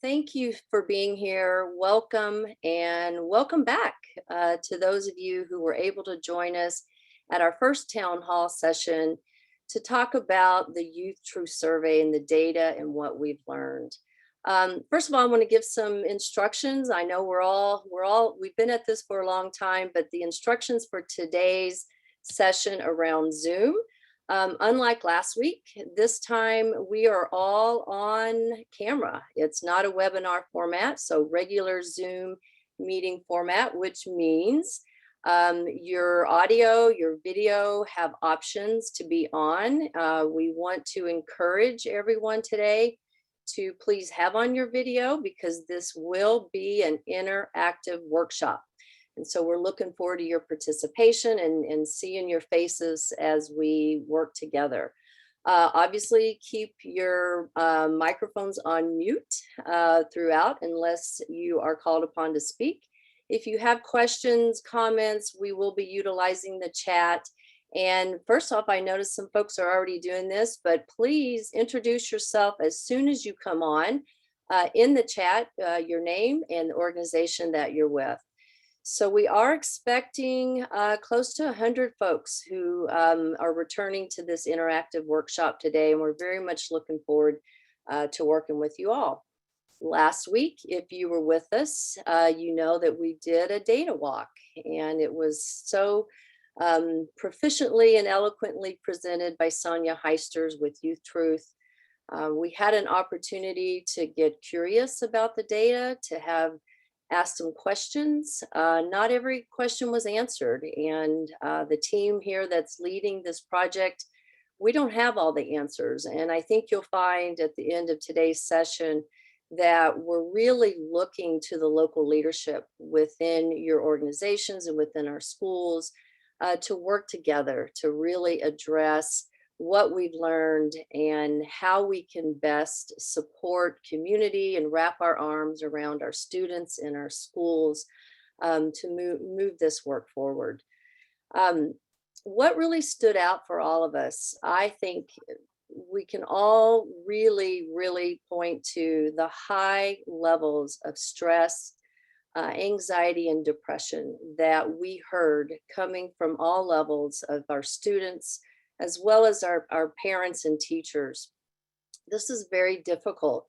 Thank you for being here. Welcome and welcome back to those of you who were able to join us at our first town hall session to talk about the Youth Truth Survey and the data and what we've learned. First of all, I want to give some instructions. I know we've been at this for a long time, but the instructions for today's session around Zoom. Unlike last week, this time we are all on camera. It's not a webinar format, so regular Zoom meeting format, which means your audio, your video have options to be on. We want to encourage everyone today to please have on your video because this will be an interactive workshop. And so we're looking forward to your participation and seeing your faces as we work together. Obviously, keep your microphones on mute throughout unless you are called upon to speak. If you have questions, comments, we will be utilizing the chat. And first off, I noticed some folks are already doing this, but please introduce yourself as soon as you come on in the chat, your name and the organization that you're with. So we are expecting close to 100 folks who are returning to this interactive workshop today, and we're very much looking forward to working with you all. Last week, if you were with us, you know that we did a data walk, and it was so proficiently and eloquently presented by Sonia Heisters with Youth Truth. We had an opportunity to get curious about the data, to have asked some questions. Not every question was answered, and the team here that's leading this project, we don't have all the answers. And I think you'll find at the end of today's session that we're really looking to the local leadership within your organizations and within our schools to work together to really address what we've learned and how we can best support community and wrap our arms around our students in our schools to move this work forward. What really stood out for all of us, I think we can all really point to the high levels of stress, anxiety, and depression that we heard coming from all levels of our students, as well as our parents and teachers. This is very difficult.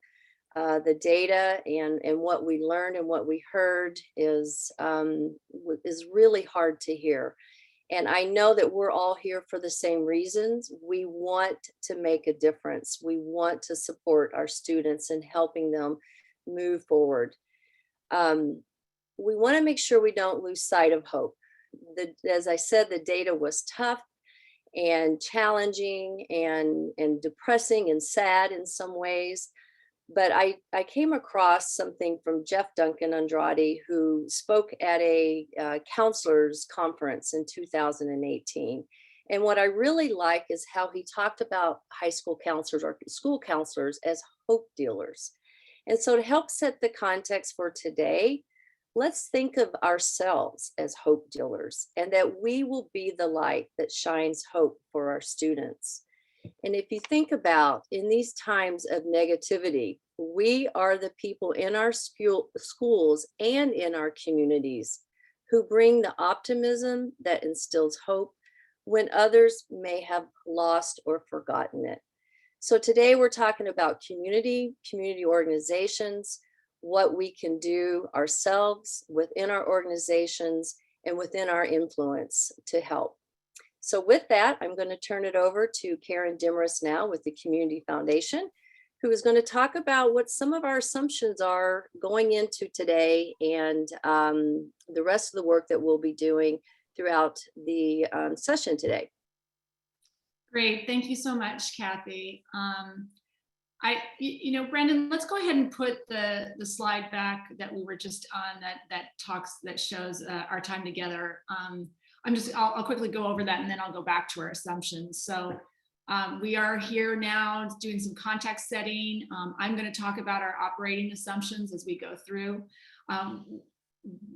The data and what we learned and what we heard is really hard to hear. And I know that we're all here for the same reasons. We want to make a difference. We want to support our students in helping them move forward. We want to make sure we don't lose sight of hope. As I said, the data was tough and challenging and depressing and sad in some ways. But I came across something from Jeff Duncan Andrade, who spoke at a counselors conference in 2018. And what I really like is how he talked about high school counselors or school counselors as hope dealers. And so to help set the context for today, let's think of ourselves as hope dealers and that we will be the light that shines hope for our students. And if you think about in these times of negativity, we are the people in our schools and in our communities who bring the optimism that instills hope when others may have lost or forgotten it. So today we're talking about community organizations, what we can do ourselves within our organizations and within our influence to help. So with that, I'm going to turn it over to Karen Demarest now with the Community Foundation, who is going to talk about what some of our assumptions are going into today and the rest of the work that we'll be doing throughout the session today. Great, thank you so much, Kathy. Brendan, let's go ahead and put the slide back that we were just on that shows our time together. I'll quickly go over that and then I'll go back to our assumptions. So we are here now doing some context setting. I'm going to talk about our operating assumptions as we go through.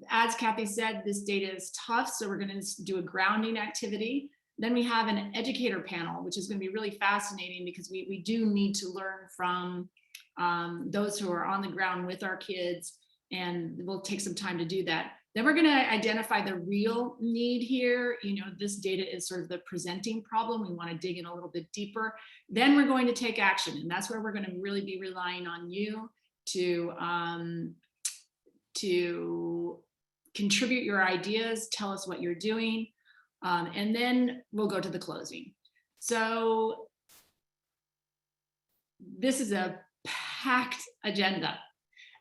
As Kathy said, this data is tough, so we're going to do a grounding activity. Then we have an educator panel, which is going to be really fascinating because we do need to learn from those who are on the ground with our kids, and we'll take some time to do that. Then we're going to identify the real need here. This data is sort of the presenting problem. We want to dig in a little bit deeper. Then we're going to take action, and that's where we're going to really be relying on you to contribute your ideas, tell us what you're doing, and then we'll go to the closing. So this is a packed agenda,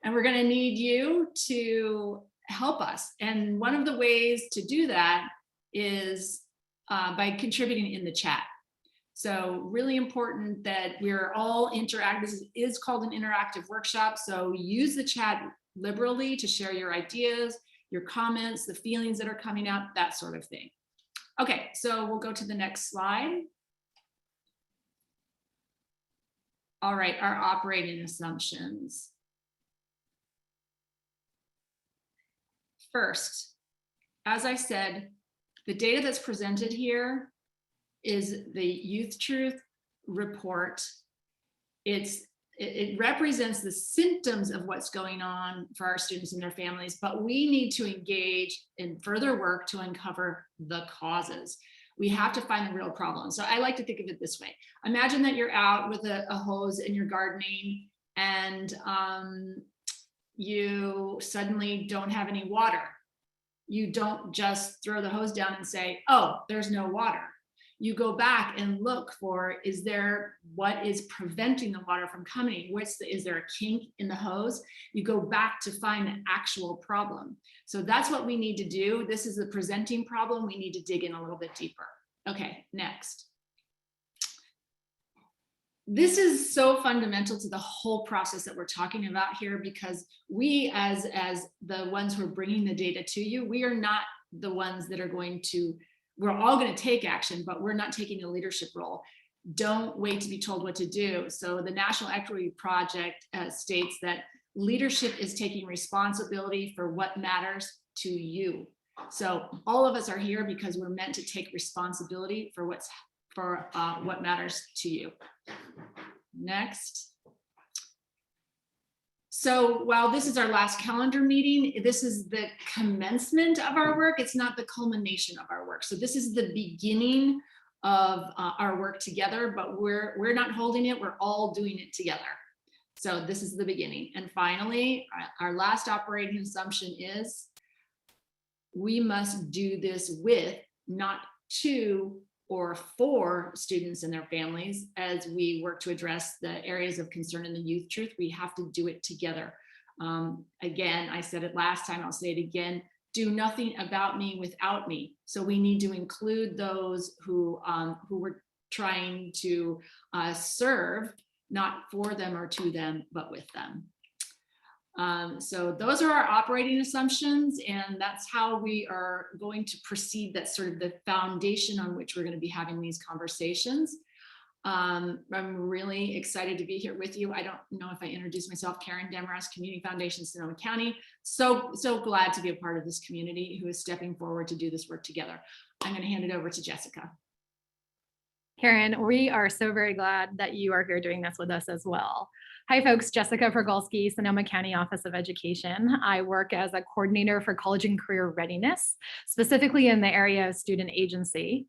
and we're going to need you to help us. And one of the ways to do that is by contributing in the chat. So really important that we're all interactive. This is called an interactive workshop. So use the chat liberally to share your ideas, your comments, the feelings that are coming up, that sort of thing. Okay, so we'll go to the next slide. All right, our operating assumptions. First, as I said, the data that's presented here is the YouthTruth report. It represents the symptoms of what's going on for our students and their families, but we need to engage in further work to uncover the causes. We have to find the real problem. So I like to think of it this way. Imagine that you're out with a hose and you're gardening, and you suddenly don't have any water. You don't just throw the hose down and say, oh, there's no water. You go back and look for, what is preventing the water from coming? Is there a kink in the hose? You go back to find the actual problem. So that's what we need to do. This is the presenting problem. We need to dig in a little bit deeper. Okay, next. This is so fundamental to the whole process that we're talking about here, because we, as the ones who are bringing the data to you, we are not the ones that are going to, we're all going to take action, but we're not taking a leadership role. Don't wait to be told what to do. So the National Equity Project states that leadership is taking responsibility for what matters to you. So all of us are here because we're meant to take responsibility for what matters to you. Next. So while this is our last calendar meeting, this is the commencement of our work. It's not the culmination of our work. So this is the beginning of our work together, but we're not holding it. We're all doing it together. So this is the beginning. And finally, our last operating assumption is we must do this with, not to or for students and their families. As we work to address the areas of concern in the YouthTruth, we have to do it together. Again, I said it last time, I'll say it again, do nothing about me without me. So we need to include those who we're trying to serve, not for them or to them, but with them. So those are our operating assumptions, and that's how we are going to proceed. That's sort of the foundation on which we're going to be having these conversations. I'm really excited to be here with you. I don't know if I introduced myself. Karen Demarest, Community Foundation, Sonoma County. So glad to be a part of this community who is stepping forward to do this work together. I'm going to hand it over to Jessica. Karen, we are so very glad that you are here doing this with us as well. Hi folks, Jessica Pergolski, Sonoma County Office of Education. I work as a coordinator for college and career readiness, specifically in the area of student agency.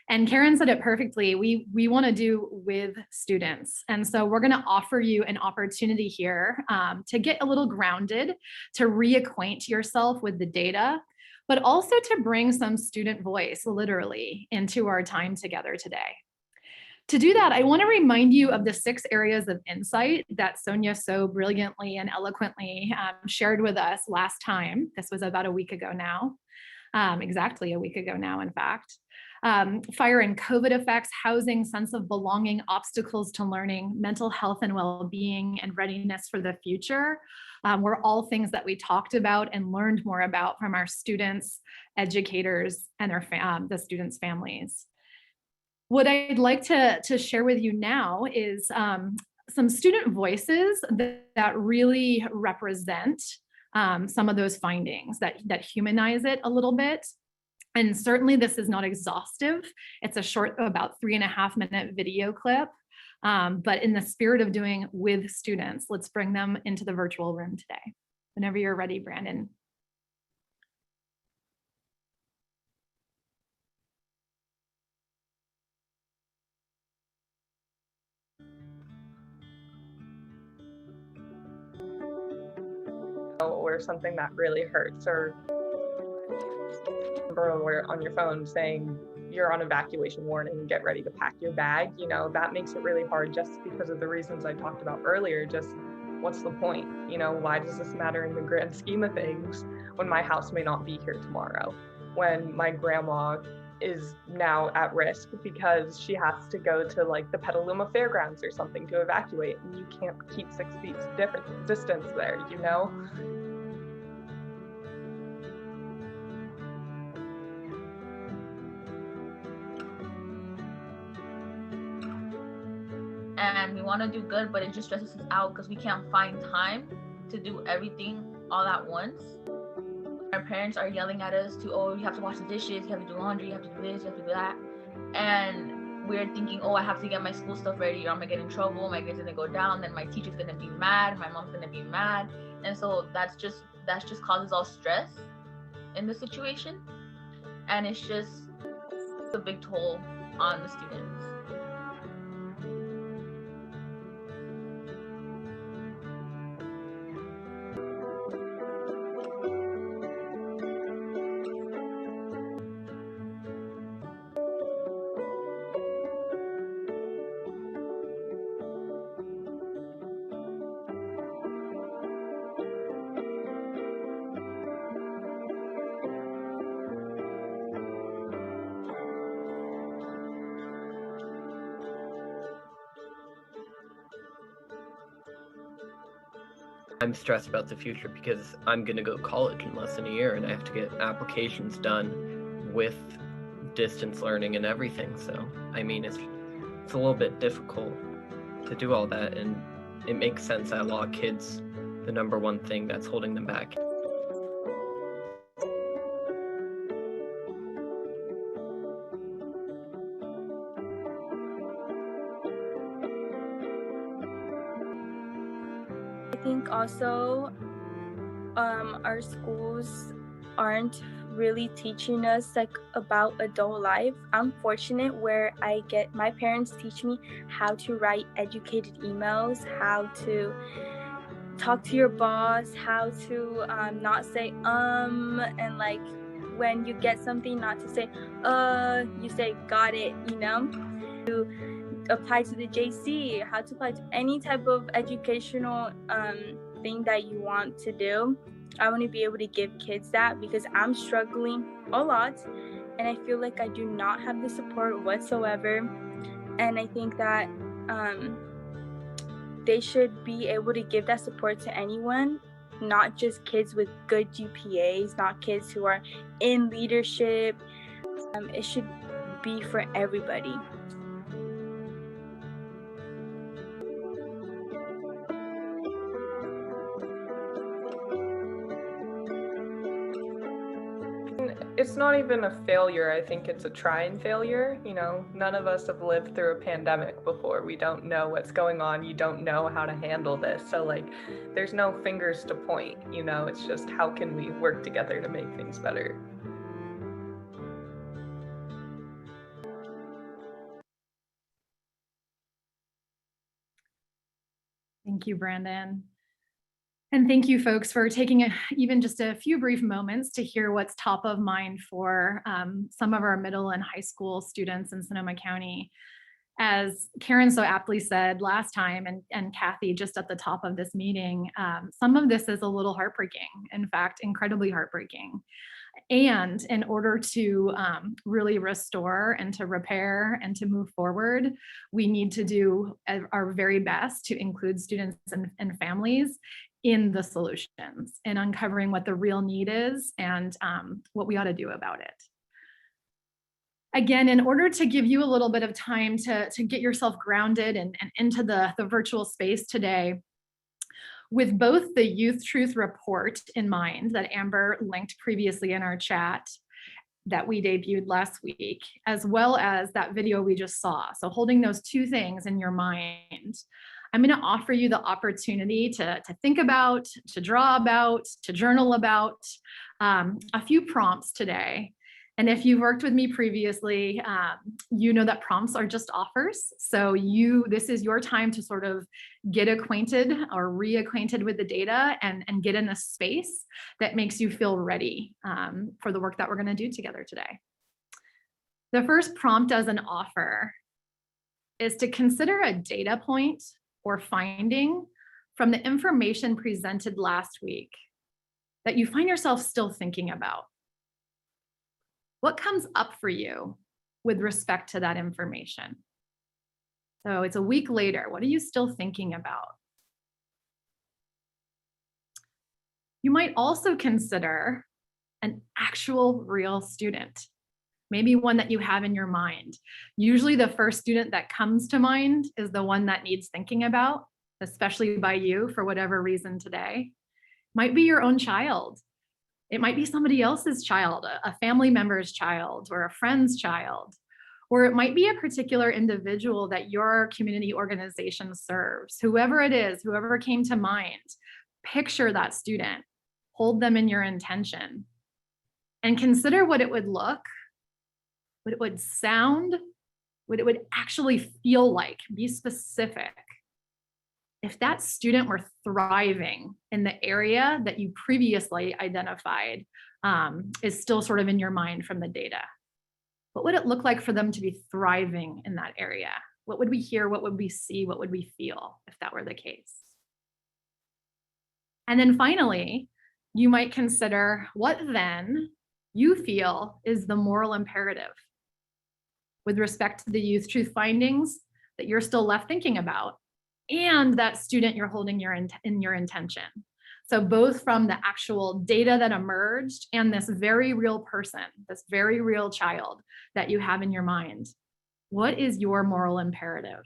And Karen said it perfectly, we want to do with students. And so we're going to offer you an opportunity here to get a little grounded, to reacquaint yourself with the data, but also to bring some student voice, literally, into our time together today. To do that, I want to remind you of the 6 areas of insight that Sonia so brilliantly and eloquently shared with us last time. This was about a week ago now, exactly a week ago now, in fact. Fire and COVID effects, housing, sense of belonging, obstacles to learning, mental health and well-being, and readiness for the future were all things that we talked about and learned more about from our students, educators, and the students' families. What I'd like to share with you now is some student voices that really represent some of those findings, that humanize it a little bit. And certainly this is not exhaustive. It's a short, about 3.5-minute video clip. But in the spirit of doing with students, let's bring them into the virtual room today. Whenever you're ready, Brandon. Or something that really hurts, or alert on your phone saying you're on evacuation warning, get ready to pack your bag, that makes it really hard just because of the reasons I talked about earlier. Just what's the point? Why does this matter in the grand scheme of things when my house may not be here tomorrow, when my grandma is now at risk because she has to go to like the Petaluma Fairgrounds or something to evacuate, and you can't keep 6 feet distance there, And we want to do good, but it just stresses us out because we can't find time to do everything all at once. Our parents are yelling at us to, oh, you have to wash the dishes, you have to do laundry, you have to do this, you have to do that. And we're thinking, oh, I have to get my school stuff ready, or I'm gonna get in trouble, my grades gonna go down, then my teacher's gonna be mad, my mom's gonna be mad. And so that just causes all stress in the situation. And it's just a big toll on the students. I'm stressed about the future because I'm gonna go to college in less than a year and I have to get applications done with distance learning and everything. So, I mean, it's a little bit difficult to do all that, and it makes sense that a lot of kids, the number one thing that's holding them back. I think also our schools aren't really teaching us like about adult life. I'm fortunate where I get my parents teach me how to write educated emails, how to talk to your boss, how to not say and like when you get something not to say you say got it, to apply to the JC, how to apply to any type of educational thing that you want to do. I want to be able to give kids that because I'm struggling a lot and I feel like I do not have the support whatsoever. And I think that they should be able to give that support to anyone, not just kids with good GPAs, not kids who are in leadership. It should be for everybody. It's not even a failure. I think it's a trying failure. None of us have lived through a pandemic before. We don't know what's going on. You don't know how to handle this. So there's no fingers to point, it's just how can we work together to make things better. Thank you, Brandon. And thank you, folks, for taking even just a few brief moments to hear what's top of mind for some of our middle and high school students in Sonoma County. As Karen so aptly said last time, and Kathy just at the top of this meeting, some of this is a little heartbreaking, in fact, incredibly heartbreaking. And in order to really restore and to repair and to move forward, we need to do our very best to include students and families in the solutions and uncovering what the real need is and what we ought to do about it. Again, in order to give you a little bit of time to get yourself grounded and into the virtual space today, with both the YouthTruth report in mind that Amber linked previously in our chat, that we debuted last week, as well as that video we just saw. So holding those two things in your mind, I'm going to offer you the opportunity to think about, to draw about, to journal about a few prompts today. And if you've worked with me previously, you know that prompts are just offers. So this is your time to sort of get acquainted or reacquainted with the data and get in a space that makes you feel ready for the work that we're going to do together today. The first prompt as an offer is to consider a data point or finding from the information presented last week that you find yourself still thinking about. What comes up for you with respect to that information? So it's a week later. What are you still thinking about? You might also consider an actual real student, maybe one that you have in your mind. Usually the first student that comes to mind is the one that needs thinking about, especially by you for whatever reason today. Might be your own child. It might be somebody else's child, a family member's child or a friend's child, or it might be a particular individual that your community organization serves. Whoever it is, whoever came to mind, picture that student, hold them in your intention, and consider what it would look, what it would sound, what it would actually feel like. Be specific. If that student were thriving in the area that you previously identified is still sort of in your mind from the data, what would it look like for them to be thriving in that area? What would we hear? What would we see? What would we feel if that were the case? And then finally, you might consider what then you feel is the moral imperative with respect to the youth truth findings that you're still left thinking about, and that student you're holding in your intention. So both from the actual data that emerged and this very real person, this very real child that you have in your mind, what is your moral imperative?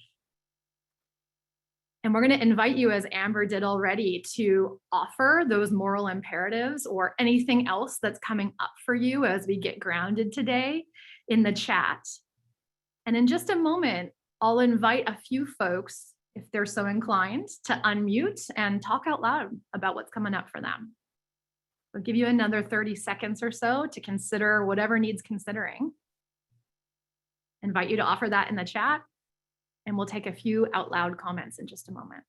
And we're going to invite you, as Amber did already, to offer those moral imperatives or anything else that's coming up for you as we get grounded today in the chat. And in just a moment, I'll invite a few folks, if they're so inclined, to unmute and talk out loud about what's coming up for them. I'll give you another 30 seconds or so to consider whatever needs considering. Invite you to offer that in the chat, and we'll take a few out loud comments in just a moment.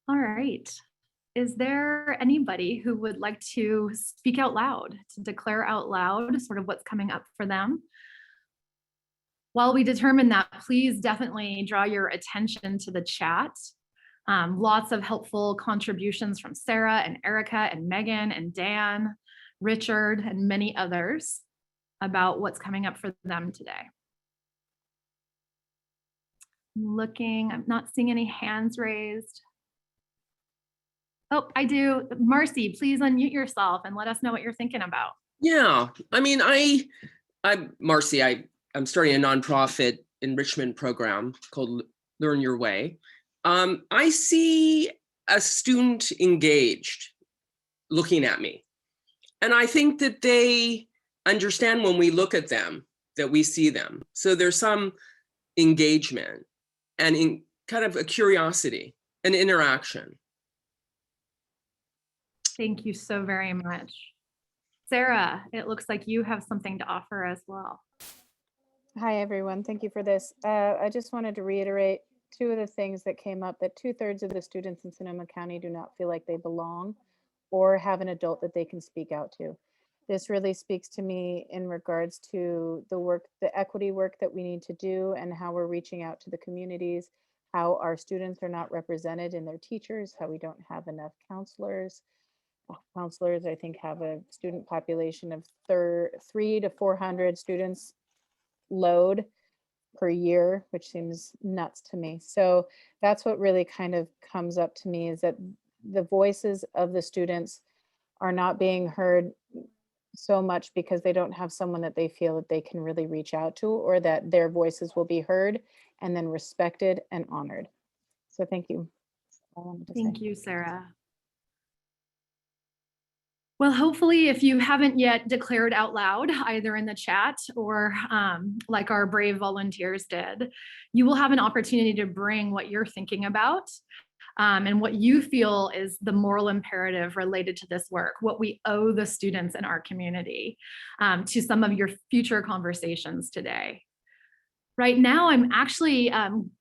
All right. Is there anybody who would like to speak out loud, to declare out loud sort of what's coming up for them? While we determine that, please definitely draw your attention to the chat. Lots of helpful contributions from Sarah and Erica and Megan and Dan, Richard, and many others about what's coming up for them today. I'm not seeing any hands raised. Oh, I do. Marcy, please unmute yourself and let us know what you're thinking about. Yeah, I mean, I'm Marcy. I'm starting a nonprofit enrichment program called Learn Your Way. I see a student engaged looking at me. And I think that they understand when we look at them, that we see them. So there's some engagement and in kind of a curiosity, an interaction. Thank you so very much. Sarah, it looks like you have something to offer as well. Hi, everyone. Thank you for this. I just wanted to reiterate two of the things that came up, that 2/3 of the students in Sonoma County do not feel like they belong or have an adult that they can speak out to. This really speaks to me in regards to the work, the equity work that we need to do and how we're reaching out to the communities, how our students are not represented in their teachers, how we don't have enough counselors. Counselors, I think, have a student population of 300 to 400 students load per year, which seems nuts to me. So that's what really kind of comes up to me, is that the voices of the students are not being heard so much because they don't have someone that they feel that they can really reach out to, or that their voices will be heard and then respected and honored. So thank you. That's all I wanted to say. Thank you, Sarah. Well, hopefully, if you haven't yet declared out loud, either in the chat or like our brave volunteers did, you will have an opportunity to bring what you're thinking about and what you feel is the moral imperative related to this work, what we owe the students in our community, to some of your future conversations today. Right now, I'm actually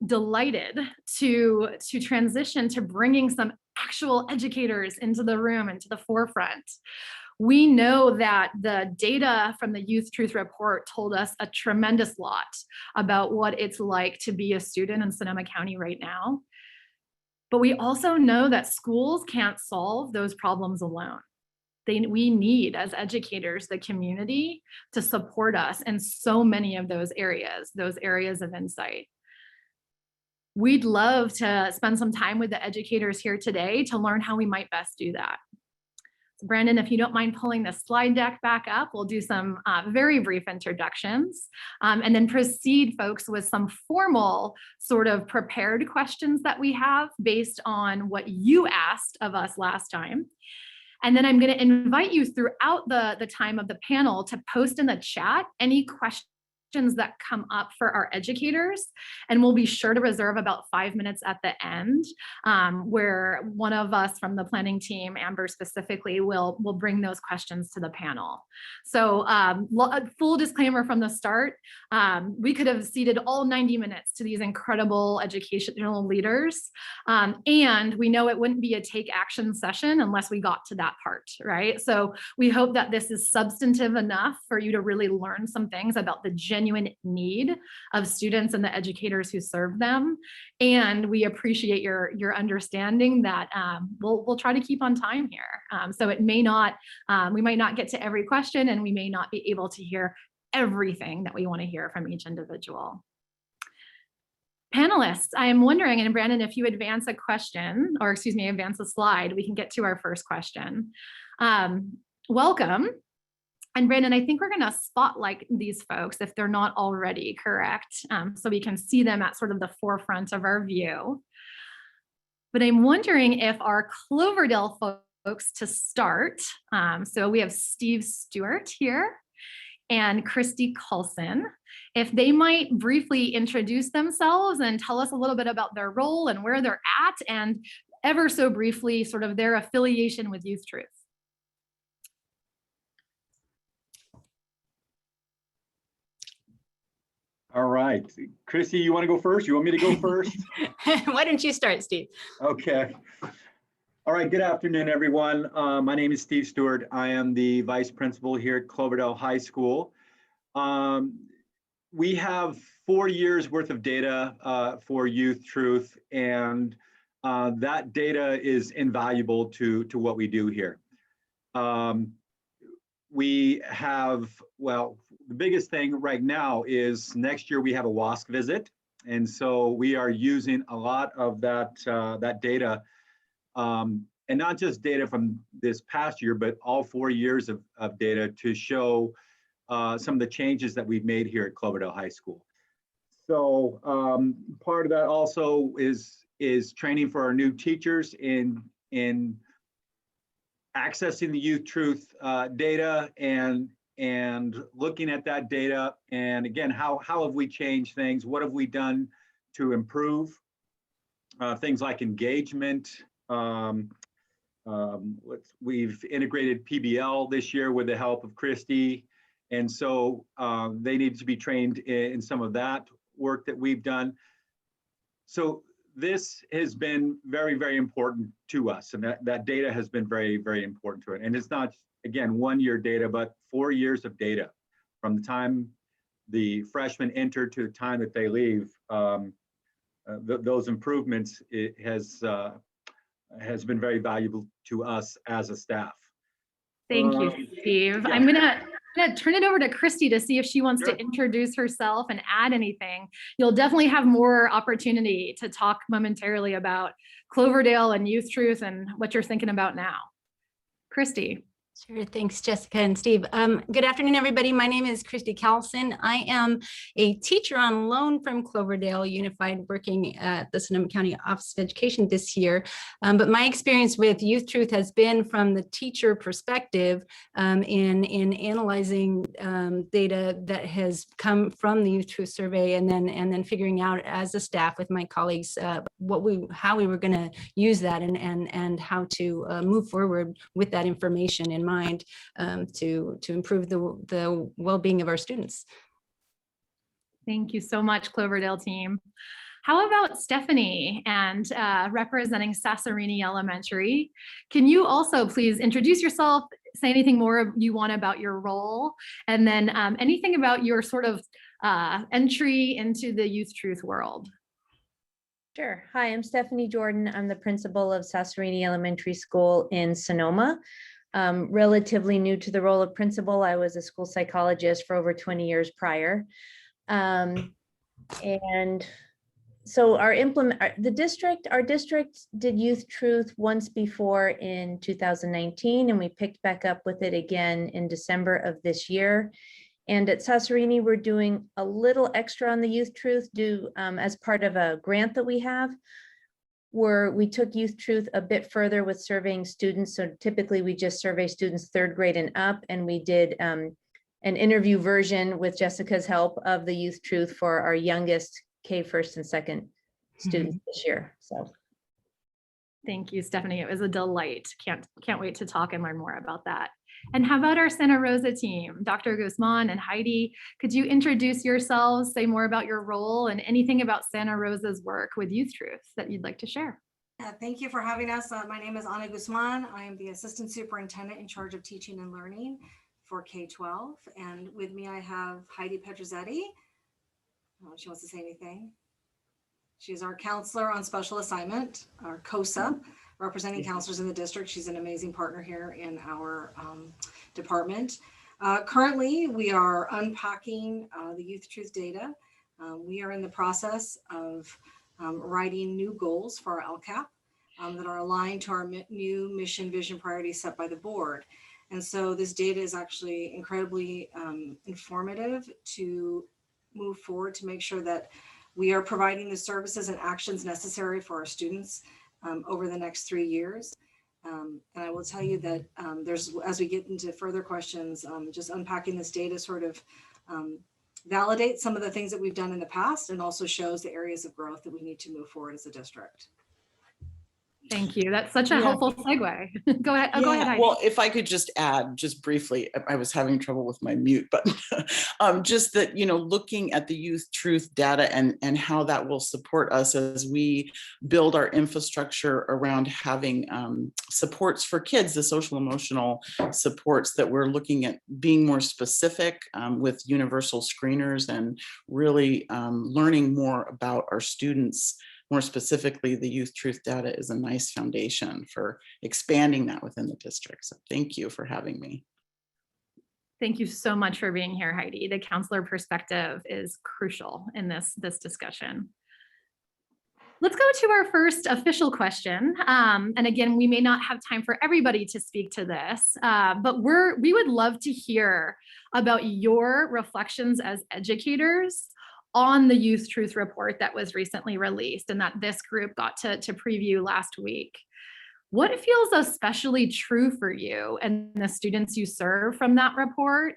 delighted to transition to bringing some actual educators into the room and to the forefront. We know that the data from the Youth Truth Report told us a tremendous lot about what it's like to be a student in Sonoma County right now. But we also know that schools can't solve those problems alone. We need, as educators, the community to support us in so many of those areas of insight. We'd love to spend some time with the educators here today to learn how we might best do that. So Brandon, if you don't mind pulling the slide deck back up, we'll do some very brief introductions and then proceed, folks, with some formal sort of prepared questions that we have based on what you asked of us last time. And then I'm going to invite you throughout the time of the panel to post in the chat any questions that come up for our educators, and we'll be sure to reserve about 5 minutes at the end where one of us from the planning team, Amber specifically, will bring those questions to the panel. So full disclaimer from the start, we could have seated all 90 minutes to these incredible educational leaders, and we know it wouldn't be a take action session unless we got to that part, right? So we hope that this is substantive enough for you to really learn some things about the genuine need of students and the educators who serve them. And we appreciate your understanding that we'll try to keep on time here. So it may not, we might not get to every question, and we may not be able to hear everything that we want to hear from each individual. Panelists, I am wondering, and Brandon, if you advance a question, or excuse me, advance a slide, we can get to our first question. Welcome. And Brandon, I think we're going to spotlight these folks if they're not already, correct? So we can see them at sort of the forefront of our view. But I'm wondering if our Cloverdale folks to start, so we have Steve Stewart here and Christy Coulson, if they might briefly introduce themselves and tell us a little bit about their role and where they're at, and ever so briefly sort of their affiliation with Youth Truth. All right, Chrissy, you want to go first? You want me to go first? Why don't you start, Steve? Okay. All right, good afternoon, everyone. My name is Steve Stewart. I am the vice principal here at Cloverdale High School. We have 4 years worth of data for Youth Truth, and that data is invaluable to what we do here. We have, well, the biggest thing right now is next year we have a WASC visit. And so we are using a lot of that, that data, and not just data from this past year, but all 4 years of data to show some of the changes that we've made here at Cloverdale High School. So part of that also is training for our new teachers in accessing the Youth Truth data and looking at that data. And again, how have we changed things? What have we done to improve things like engagement? We've integrated PBL this year with the help of Christy. And so they need to be trained in some of that work that we've done. So this has been very, very important to us. And that data has been very, very important to it. And it's not, again, 1 year data, but 4 years of data from the time the freshmen enter to the time that they leave. Those improvements has been very valuable to us as a staff. Thank you, Steve. Yeah. I'm gonna turn it over to Christy to see if she wants Sure. to introduce herself and add anything. You'll definitely have more opportunity to talk momentarily about Cloverdale and Youth Truth and what you're thinking about now. Christy. Sure. Thanks, Jessica and Steve. Good afternoon, everybody. My name is Christy Carlson. I am a teacher on loan from Cloverdale Unified, working at the Sonoma County Office of Education this year. But my experience with Youth Truth has been from the teacher perspective in analyzing data that has come from the Youth Truth survey, and then figuring out as a staff with my colleagues how we were going to use that and how to move forward with that information in mind to improve the well-being of our students. Thank you so much, Cloverdale team. How about Stephanie and representing Sassarini Elementary? Can you also please introduce yourself, say anything more you want about your role, and then anything about your sort of entry into the Youth Truth world? Sure. Hi, I'm Stephanie Jordan. I'm the principal of Sassarini Elementary School in Sonoma. Relatively new to the role of principal. I was a school psychologist for over 20 years prior. And so our district did Youth Truth once before in 2019, and we picked back up with it again in December of this year. And at Sassarini, we're doing a little extra on the Youth Truth as part of a grant that we have, where we took Youth Truth a bit further with surveying students. So typically we just survey students 3rd grade and up, and we did an interview version with Jessica's help of the Youth Truth for our youngest K 1st and 2nd students this year. So thank you, Stephanie. It was a delight. Can't wait to talk and learn more about that. And how about our Santa Rosa team? Dr. Guzman and Heidi, could you introduce yourselves, say more about your role, and anything about Santa Rosa's work with Youth Truth that you'd like to share? Thank you for having us. My name is Ana Guzman. I am the Assistant Superintendent in charge of teaching and learning for K-12. And with me, I have Heidi Pedrizzetti. She wants to say anything. She's our counselor on special assignment, our COSA, representing counselors in the district. She's an amazing partner here in our department. Currently, we are unpacking the Youth Truth data. We are in the process of writing new goals for our LCAP that are aligned to our new mission, vision, priorities set by the board. And so this data is actually incredibly informative to move forward to make sure that we are providing the services and actions necessary for our students over the next 3 years. And I will tell you that as we get into further questions, just unpacking this data sort of validates some of the things that we've done in the past, and also shows the areas of growth that we need to move forward as a district. Thank you. That's such a helpful segue. Go ahead. Go ahead, Heidi. Well, if I could just add, just briefly, I was having trouble with my mute button. Just that, looking at the Youth Truth data and how that will support us as we build our infrastructure around having supports for kids, the social emotional supports, that we're looking at being more specific with universal screeners and really learning more about our students. More specifically, the Youth Truth data is a nice foundation for expanding that within the district. So thank you for having me. Thank you so much for being here, Heidi. The counselor perspective is crucial in this discussion. Let's go to our first official question. And again, we may not have time for everybody to speak to this, but we would love to hear about your reflections as educators on the Youth Truth report that was recently released and that this group got to preview last week. What feels especially true for you and the students you serve from that report?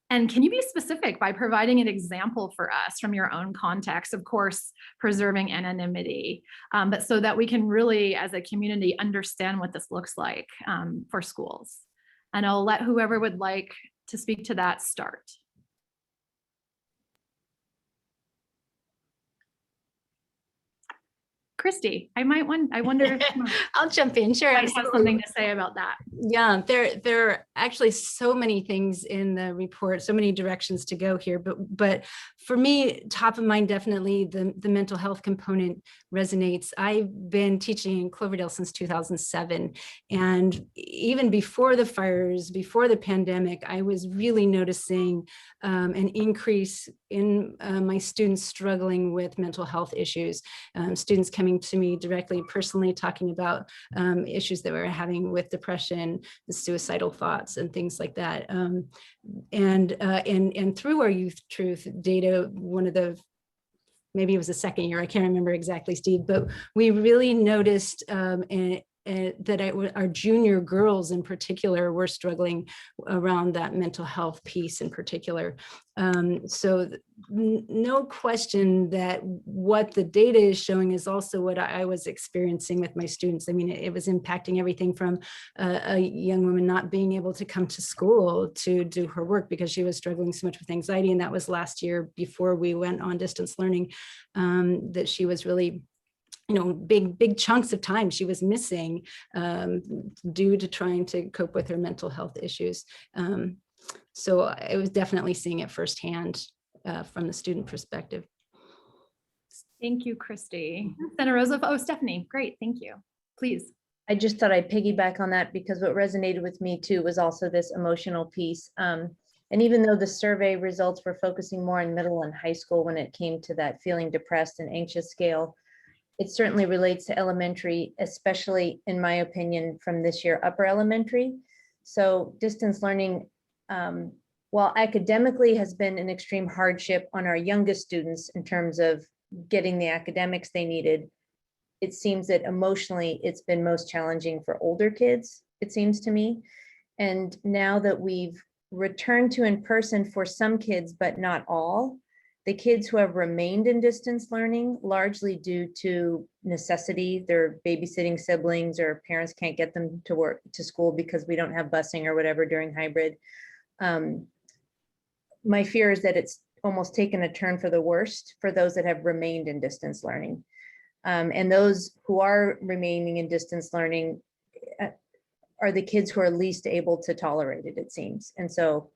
And can you be specific by providing an example for us from your own context, of course, preserving anonymity, but so that we can really, as a community, understand what this looks like for schools. And I'll let whoever would like to speak to that start. Christy, I wonder if I'll jump in. Sure. I have something to say about that. Yeah, there are actually so many things in the report, so many directions to go here. But for me, top of mind, definitely the mental health component resonates. I've been teaching in Cloverdale since 2007. And even before the fires, before the pandemic, I was really noticing an increase my students struggling with mental health issues, students coming to me directly, personally talking about issues that we're having with depression, suicidal thoughts, and things like that. And through our Youth Truth data, one of the, maybe it was the second year, I can't remember exactly, Steve, but we really noticed that our junior girls in particular were struggling around that mental health piece in particular. So no question that what the data is showing is also what I was experiencing with my students. I mean, it was impacting everything from a young woman not being able to come to school to do her work because she was struggling so much with anxiety. And that was last year before we went on distance learning, that she was really, big chunks of time she was missing due to trying to cope with her mental health issues. So I was definitely seeing it firsthand from the student perspective. Thank you, Christy. Santa Rosa, oh, Stephanie, great, thank you. Please. I just thought I'd piggyback on that because what resonated with me too was also this emotional piece. And even though the survey results were focusing more on middle and high school when it came to that feeling depressed and anxious scale, it certainly relates to elementary, especially in my opinion, from this year, upper elementary. So distance learning, while academically has been an extreme hardship on our youngest students in terms of getting the academics they needed, it seems that emotionally it's been most challenging for older kids, it seems to me. And now that we've returned to in person for some kids, but not all, the kids who have remained in distance learning, largely due to necessity, they're babysitting siblings or parents can't get them to school because we don't have busing or whatever during hybrid. My fear is that it's almost taken a turn for the worst for those that have remained in distance learning. And those who are remaining in distance learning are the kids who are least able to tolerate it, it seems. And so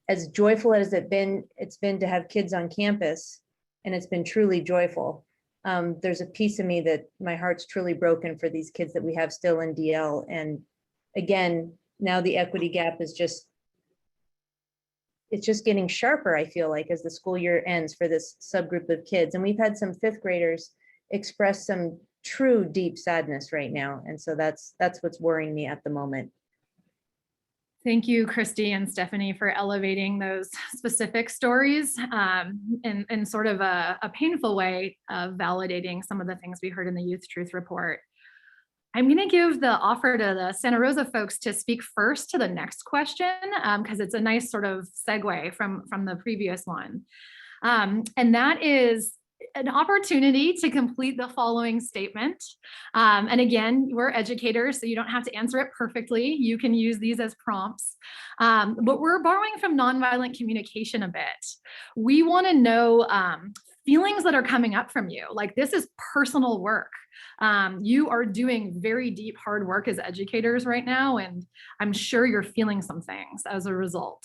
as joyful as it's been to have kids on campus, and it's been truly joyful. There's a piece of me that my heart's truly broken for these kids that we have still in DL. And again, now the equity gap is it's just getting sharper, I feel like, as the school year ends for this subgroup of kids. And we've had some fifth graders express some true deep sadness right now. And so that's what's worrying me at the moment. Thank you, Christy and Stephanie, for elevating those specific stories in sort of a painful way of validating some of the things we heard in the Youth Truth Report. I'm going to give the offer to the Santa Rosa folks to speak first to the next question, because it's a nice sort of segue from the previous one. And that is an opportunity to complete the following statement. And again, we're educators, so you don't have to answer it perfectly. You can use these as prompts. But we're borrowing from nonviolent communication a bit. We want to know feelings that are coming up from you. Like, this is personal work. You are doing very deep, hard work as educators right now, and I'm sure you're feeling some things as a result.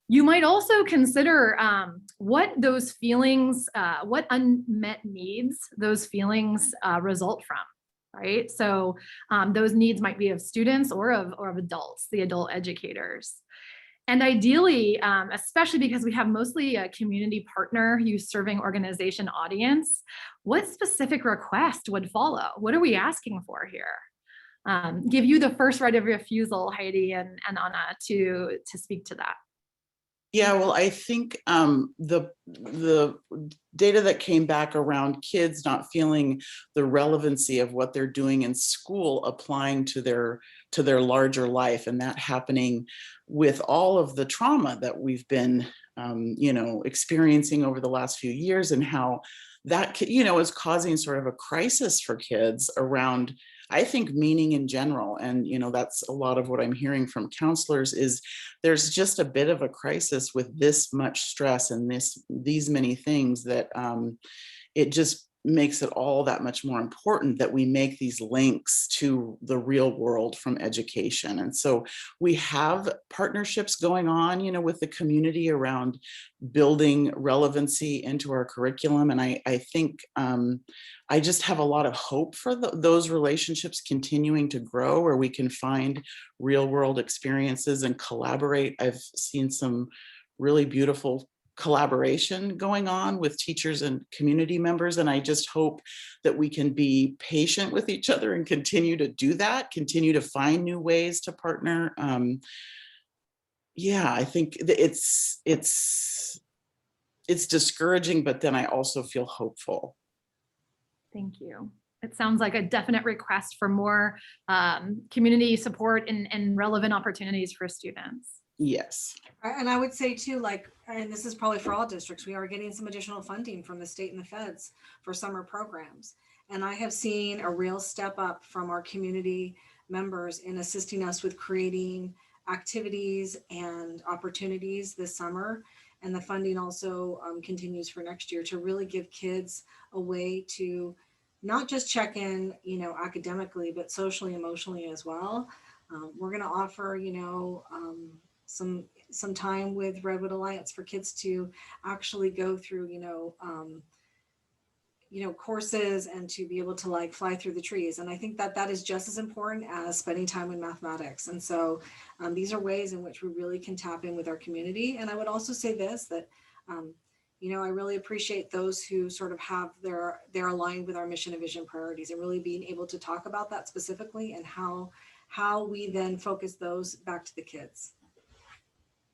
You might also consider what those feelings, what unmet needs those feelings result from, right? So those needs might be of students or of adults, the adult educators. And ideally, especially because we have mostly a community partner, youth serving organization audience, what specific request would follow? What are we asking for here? Give you the first right of refusal, Heidi and Anna, to speak to that. Yeah, well, I think the data that came back around kids not feeling the relevancy of what they're doing in school applying to their larger life, and that happening with all of the trauma that we've been experiencing over the last few years, and how that is causing sort of a crisis for kids around, I think, meaning in general. And that's a lot of what I'm hearing from counselors is there's just a bit of a crisis with this much stress and these many things that it just makes it all that much more important that we make these links to the real world from education. And so we have partnerships going on, with the community around building relevancy into our curriculum. And I think I just have a lot of hope for those relationships continuing to grow, where we can find real world experiences and collaborate. I've seen some really beautiful collaboration going on with teachers and community members. And I just hope that we can be patient with each other and continue to do that, continue to find new ways to partner. Yeah, I think it's discouraging, but then I also feel hopeful. Thank you. It sounds like a definite request for more community support and relevant opportunities for students. Yes. And I would say too, like, and this is probably for all districts, we are getting some additional funding from the state and the feds for summer programs. And I have seen a real step up from our community members in assisting us with creating activities and opportunities this summer. And the funding also continues for next year to really give kids a way to not just check in, you know, academically, but socially, emotionally as well. We're going to offer, you know, some time with Redwood Alliance for kids to actually go through, you know, courses and to be able to like fly through the trees. And I think that that is just as important as spending time in mathematics. And so these are ways in which we really can tap in with our community. And I would also say this, that, you know, I really appreciate those who sort of have they're aligned with our mission and vision priorities, and really being able to talk about that specifically and how we then focus those back to the kids.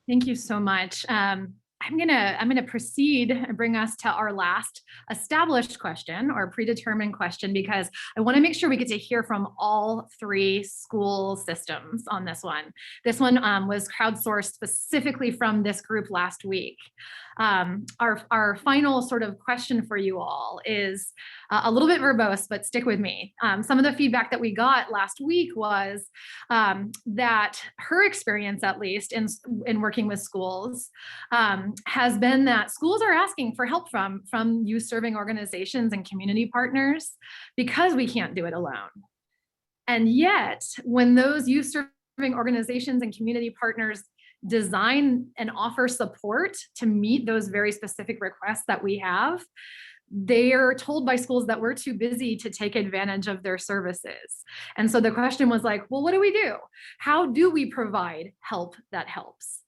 Thank you so much. I'm gonna proceed and bring us to our last established question or predetermined question, because I want to make sure we get to hear from all three school systems on this one. This one was crowdsourced specifically from this group last week. Our final sort of question for you all is a little bit verbose, but stick with me. Some of the feedback that we got last week was that her experience, at least in working with schools, has been that schools are asking for help from youth serving organizations and community partners because we can't do it alone. And yet, when those youth serving organizations and community partners design and offer support to meet those very specific requests that we have, they are told by schools that we're too busy to take advantage of their services. And so the question was like, well, what do we do? How do we provide help that helps?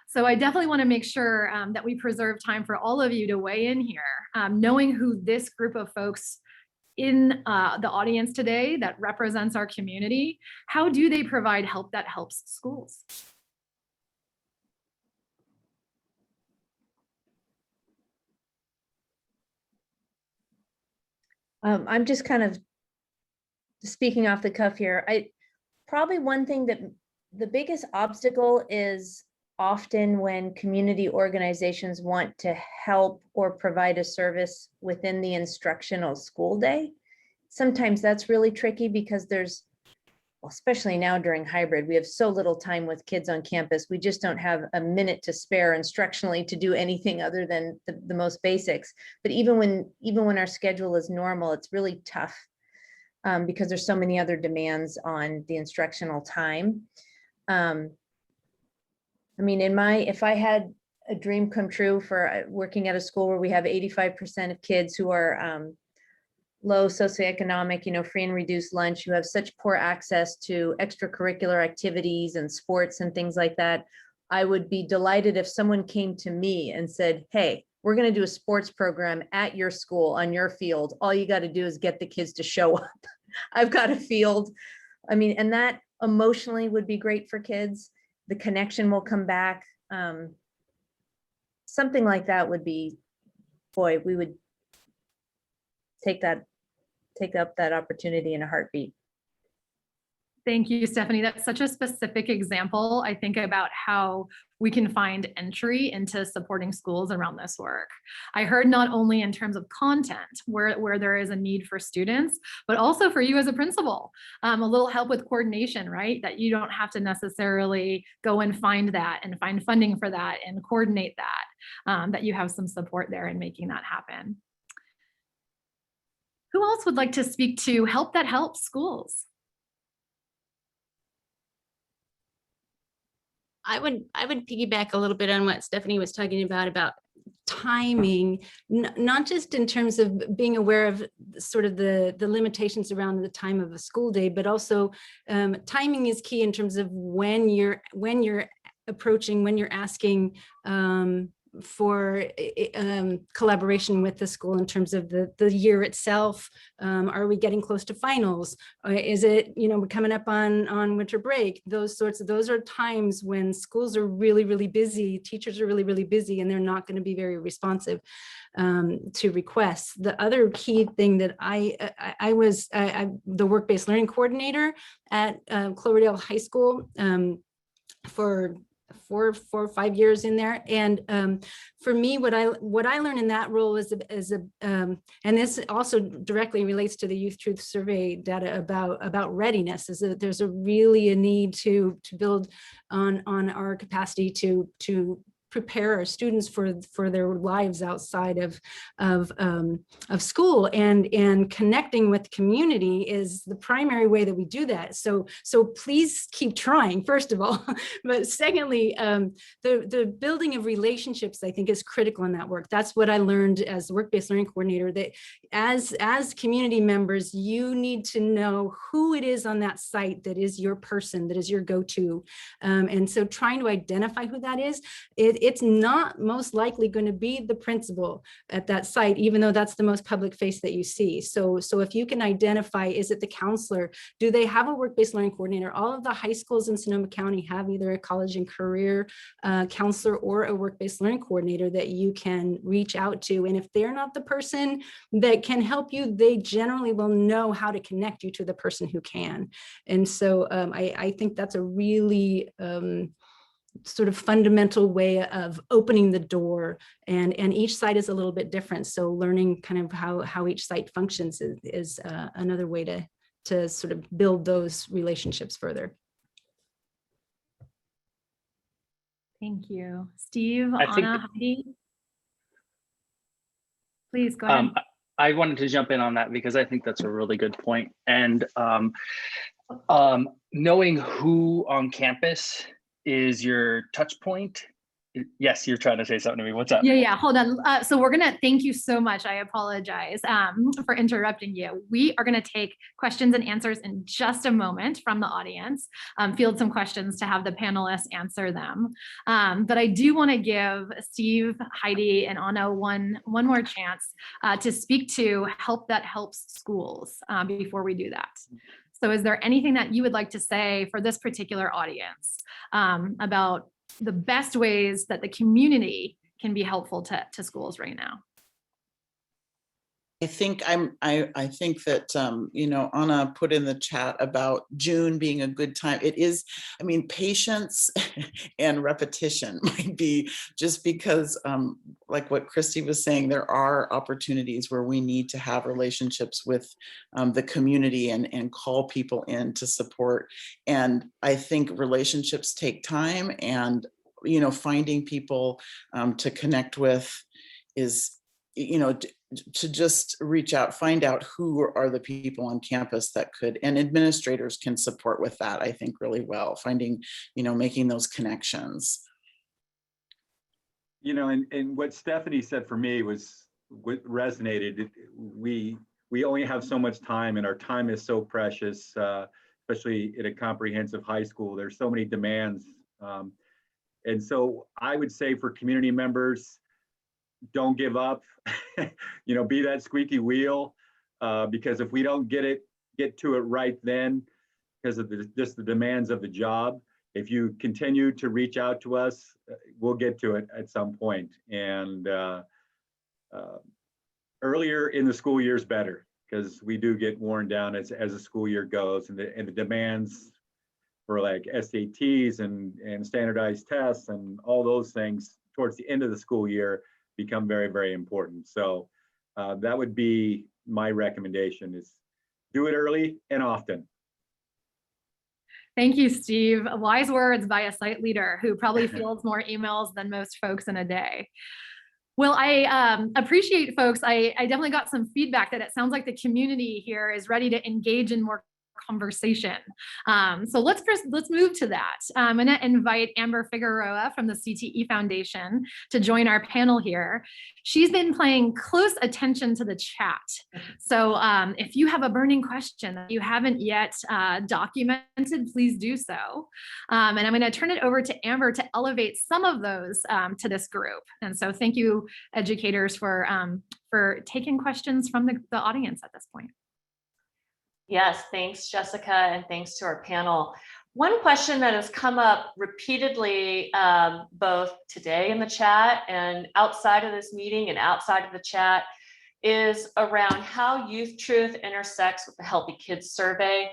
So I definitely want to make sure that we preserve time for all of you to weigh in here, knowing who this group of folks in the audience today that represents our community. How do they provide help that helps schools? I'm just kind of speaking off the cuff here. Probably one thing that the biggest obstacle is often when community organizations want to help or provide a service within the instructional school day. Sometimes that's really tricky because there's, well, especially now during hybrid, we have so little time with kids on campus. We just don't have a minute to spare instructionally to do anything other than the most basics. But even when our schedule is normal, it's really tough because there's so many other demands on the instructional time. I mean, if I had a dream come true for working at a school where we have 85% of kids who are low socioeconomic, you know, free and reduced lunch, who have such poor access to extracurricular activities and sports and things like that, I would be delighted if someone came to me and said, hey, we're going to do a sports program at your school on your field. All you got to do is get the kids to show up. I've got a field. I mean, and that emotionally would be great for kids. The connection will come back. Something like that would be, boy, we would take up that opportunity in a heartbeat. Thank you, Stephanie. That's such a specific example, I think, about how we can find entry into supporting schools around this work. I heard not only in terms of content, where there is a need for students, but also for you as a principal, a little help with coordination, right? That you don't have to necessarily go and find that and find funding for that and coordinate that, that you have some support there in making that happen. Who else would like to speak to help that helps schools? I would piggyback a little bit on what Stephanie was talking about timing, not just in terms of being aware of sort of the limitations around the time of a school day, but also timing is key in terms of when you're approaching, when you're asking collaboration with the school in terms of the year itself. Are we getting close to finals? Is it, we're coming up on winter break? Those are times when schools are really, really busy, teachers are really, really busy, and they're not going to be very responsive to requests. The other key thing that I was the work-based learning coordinator at Cloverdale High School for 4 or 5 years in there. And for me, what I learned in that role is and this also directly relates to the Youth Truth Survey data about readiness, is that there's really a need to build on our capacity to prepare our students for their lives outside of school, and connecting with community is the primary way that we do that. So please keep trying, first of all, but secondly, the building of relationships, I think, is critical in that work. That's what I learned as the work-based learning coordinator, that as community members, you need to know who it is on that site that is your person, that is your go-to. And so trying to identify who that is, it's not most likely going to be the principal at that site, even though that's the most public face that you see. So if you can identify, is it the counselor? Do they have a work-based learning coordinator? All of the high schools in Sonoma County have either a college and career counselor or a work-based learning coordinator that you can reach out to. And if they're not the person that can help you, they generally will know how to connect you to the person who can. And so I think that's a really sort of fundamental way of opening the door, and each site is a little bit different. So learning kind of how each site functions is another way to sort of build those relationships further. Thank you. Steve, Anna, Heidi, please go ahead. I wanted to jump in on that because I think that's a really good point. And knowing who on campus is your touch point. Yes, you're trying to say something to me. What's up? Yeah, hold on. So we're gonna, thank you so much. I apologize for interrupting you. We are gonna take questions and answers in just a moment from the audience, field some questions to have the panelists answer them. But I do wanna give Steve, Heidi, and Anna one more chance to speak to help that helps schools before we do that. So is there anything that you would like to say for this particular audience about the best ways that the community can be helpful to schools right now? I think I think that Anna put in the chat about June being a good time. It is, I mean, patience and repetition might be, just because like what Christy was saying, there are opportunities where we need to have relationships with the community and call people in to support. And I think relationships take time, and finding people to connect with is, to just reach out, find out who are the people on campus that could, and administrators can support with that, I think, really well, finding, making those connections. And what Stephanie said for me was what resonated. We only have so much time, and our time is so precious, especially in a comprehensive high school. There's so many demands. And so I would say for community members, don't give up, be that squeaky wheel, because if we don't get to it right then, because of just the demands of the job, if you continue to reach out to us, we'll get to it at some point. And earlier in the school year is better, because we do get worn down as the school year goes, and the demands for like SATs and standardized tests and all those things towards the end of the school year become very, very important. So that would be my recommendation, is do it early and often. Thank you, Steve. Wise words by a site leader who probably fields more emails than most folks in a day. Well, I appreciate folks. I definitely got some feedback that it sounds like the community here is ready to engage in more conversation. So let's move to that. I'm going to invite Amber Figueroa from the CTE Foundation to join our panel here. She's been paying close attention to the chat. So if you have a burning question that you haven't yet documented, please do so. And I'm going to turn it over to Amber to elevate some of those to this group. And so thank you, educators, for taking questions from the audience at this point. Yes, thanks, Jessica, and thanks to our panel. One question that has come up repeatedly, both today in the chat and outside of this meeting and outside of the chat, is around how Youth Truth intersects with the Healthy Kids survey.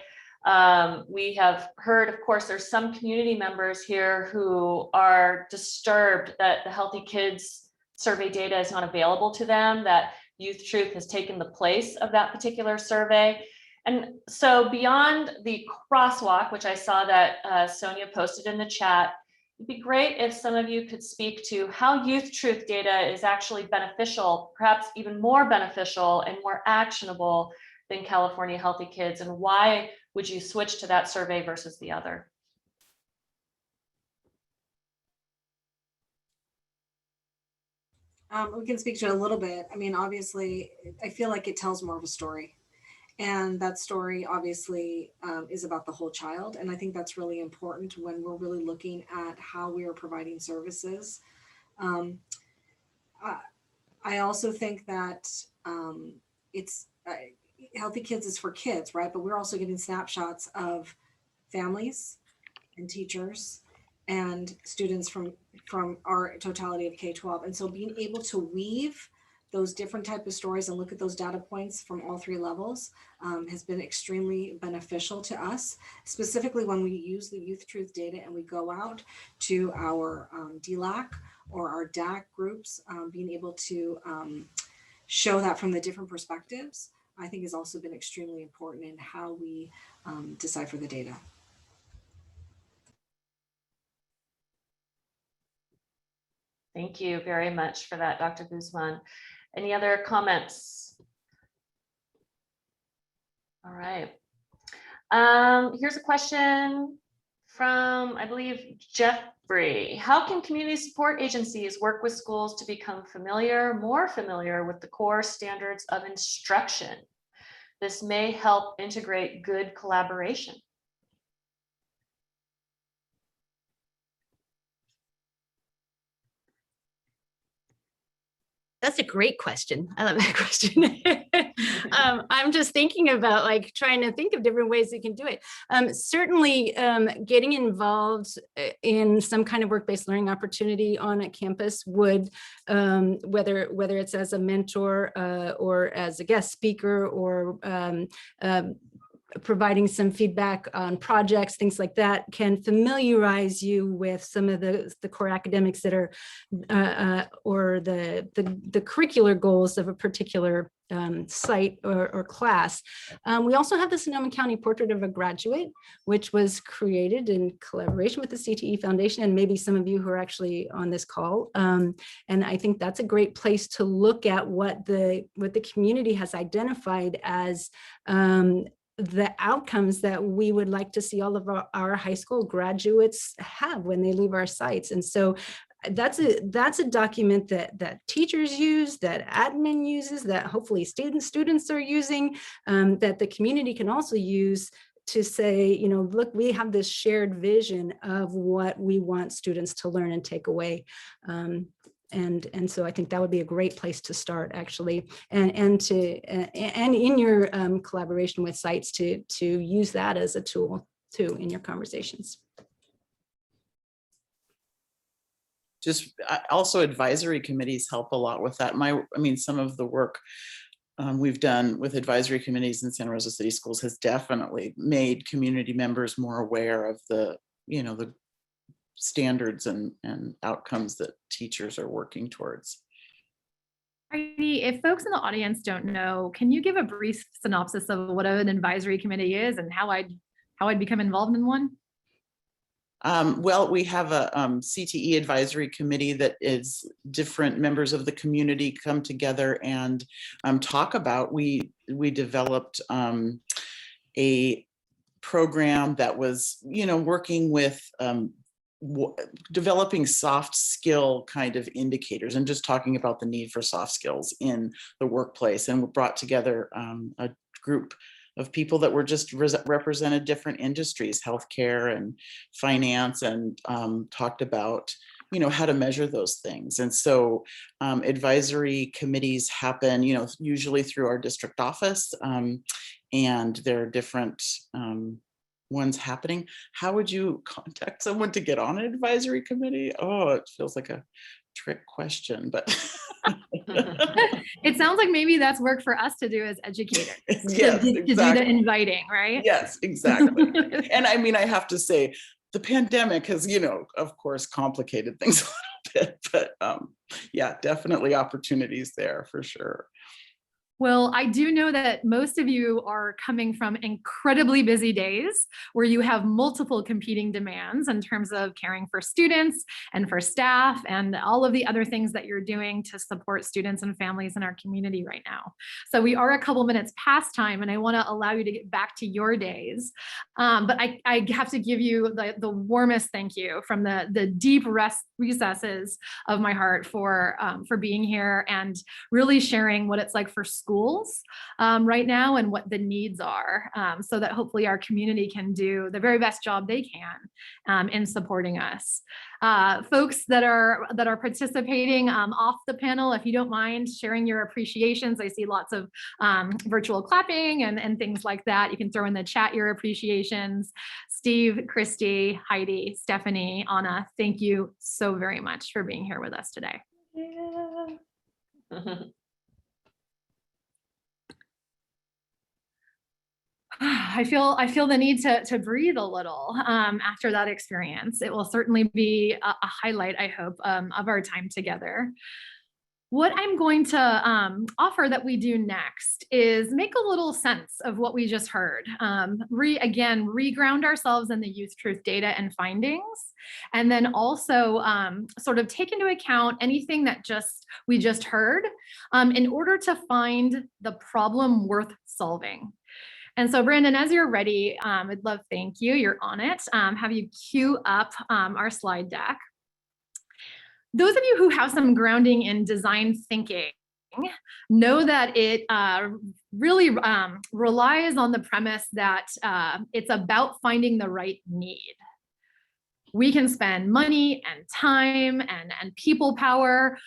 We have heard, of course, there's some community members here who are disturbed that the Healthy Kids survey data is not available to them, that Youth Truth has taken the place of that particular survey. And so beyond the crosswalk, which I saw that Sonia posted in the chat, it'd be great if some of you could speak to how Youth Truth data is actually beneficial, perhaps even more beneficial and more actionable than California Healthy Kids, and why would you switch to that survey versus the other? We can speak to it a little bit. I mean, obviously, I feel like it tells more of a story. And that story obviously is about the whole child. And I think that's really important when we're really looking at how we are providing services. I also think that it's Healthy Kids is for kids, right? But we're also getting snapshots of families and teachers and students from our totality of K-12. And so being able to weave those different type of stories and look at those data points from all three levels has been extremely beneficial to us, specifically when we use the Youth Truth data and we go out to our DLAC or our DAC groups, being able to show that from the different perspectives, I think has also been extremely important in how we decipher the data. Thank you very much for that, Dr. Guzman. Any other comments? All right. Here's a question from, I believe, Jeffrey. How can community support agencies work with schools to become more familiar with the core standards of instruction? This may help integrate good collaboration. That's a great question. I love that question. I'm just thinking about trying to think of different ways we can do it. Certainly getting involved in some kind of work-based learning opportunity on a campus would, whether it's as a mentor or as a guest speaker or providing some feedback on projects, things like that, can familiarize you with some of the core academics that are, or the curricular goals of a particular site or class. We also have the Sonoma County Portrait of a Graduate, which was created in collaboration with the CTE Foundation, and maybe some of you who are actually on this call. And I think that's a great place to look at what the community has identified as the outcomes that we would like to see all of our high school graduates have when they leave our sites. And so that's a document that teachers use, that admin uses, that hopefully students are using, that the community can also use to say, look, we have this shared vision of what we want students to learn and take away. And so I think that would be a great place to start, actually, and in your collaboration with sites to use that as a tool too in your conversations. Just also advisory committees help a lot with that. Some of the work we've done with advisory committees in Santa Rosa City Schools has definitely made community members more aware of the standards and outcomes that teachers are working towards. Heidi, if folks in the audience don't know, can you give a brief synopsis of what an advisory committee is and how I'd become involved in one? Well, we have a CTE advisory committee that is different members of the community come together and talk about. We developed a program that was, working with developing soft skill kind of indicators and just talking about the need for soft skills in the workplace, and brought together a group of people that were just represented different industries, healthcare and finance, and talked about how to measure those things. And so advisory committees happen, usually through our district office, and there are different ones happening. How would you contact someone to get on an advisory committee? Oh, it feels like a trick question, but it sounds like maybe that's work for us to do as educators. Yes, to do the inviting, right? Yes, exactly. And I mean, I have to say, the pandemic has, of course, complicated things a little bit, but yeah, definitely opportunities there for sure. Well, I do know that most of you are coming from incredibly busy days where you have multiple competing demands in terms of caring for students and for staff and all of the other things that you're doing to support students and families in our community right now. So we are a couple minutes past time, and I want to allow you to get back to your days. But I have to give you the warmest thank you from the deep recesses of my heart for being here and really sharing what it's like for schools right now and what the needs are, so that hopefully our community can do the very best job they can in supporting us. Folks that are participating off the panel, if you don't mind sharing your appreciations, I see lots of virtual clapping and things like that. You can throw in the chat your appreciations. Steve, Christy, Heidi, Stephanie, Anna, thank you so very much for being here with us today. Yeah. I feel the need to breathe a little after that experience. It will certainly be a highlight, I hope, of our time together. What I'm going to offer that we do next is make a little sense of what we just heard. Reground ourselves in the YouthTruth data and findings, and then also sort of take into account anything that we just heard in order to find the problem worth solving. And so, Brandon, as you're ready, I'd love, thank you, you're on it, have you queue up our slide deck. Those of you who have some grounding in design thinking know that it really relies on the premise that it's about finding the right need. We can spend money and time and people power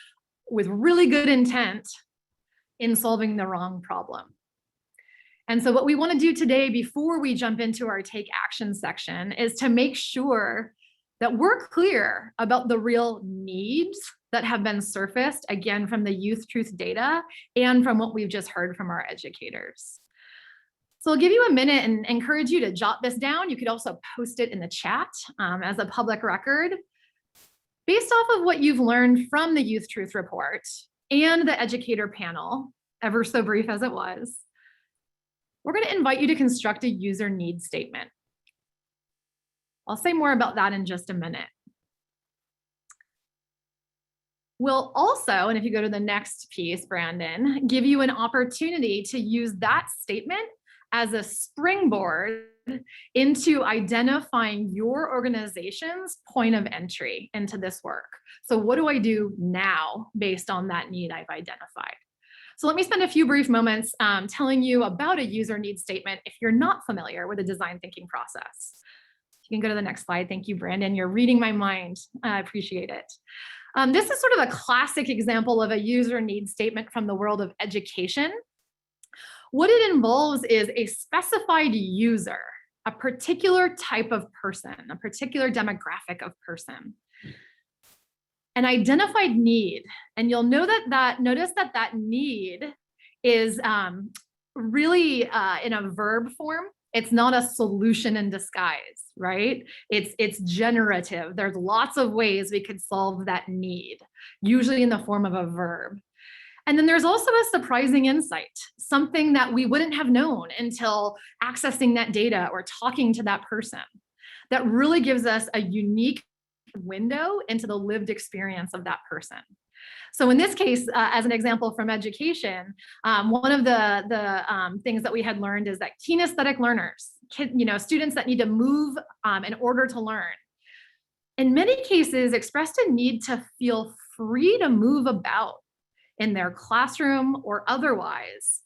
with really good intent in solving the wrong problem. And so what we want to do today before we jump into our take action section is to make sure that we're clear about the real needs that have been surfaced, again, from the YouthTruth data and from what we've just heard from our educators. So I'll give you a minute and encourage you to jot this down. You could also post it in the chat as a public record. Based off of what you've learned from the YouthTruth report and the educator panel, ever so brief as it was, we're going to invite you to construct a user needs statement. I'll say more about that in just a minute. We'll also, and if you go to the next piece, Brandon, give you an opportunity to use that statement as a springboard into identifying your organization's point of entry into this work. So what do I do now based on that need I've identified? So let me spend a few brief moments telling you about a user needs statement if you're not familiar with the design thinking process. You can go to the next slide. Thank you, Brandon. You're reading my mind. I appreciate it. This is sort of a classic example of a user needs statement from the world of education. What it involves is a specified user, a particular type of person, a particular demographic of person, an identified need. And you'll know notice that need is really in a verb form. It's not a solution in disguise, right? It's generative. There's lots of ways we could solve that need, usually in the form of a verb. And then there's also a surprising insight, something that we wouldn't have known until accessing that data or talking to that person, that really gives us a unique window into the lived experience of that person. So in this case, as an example from education, one of the things that we had learned is that kinesthetic learners students that need to move in order to learn, in many cases expressed a need to feel free to move about in their classroom or otherwise.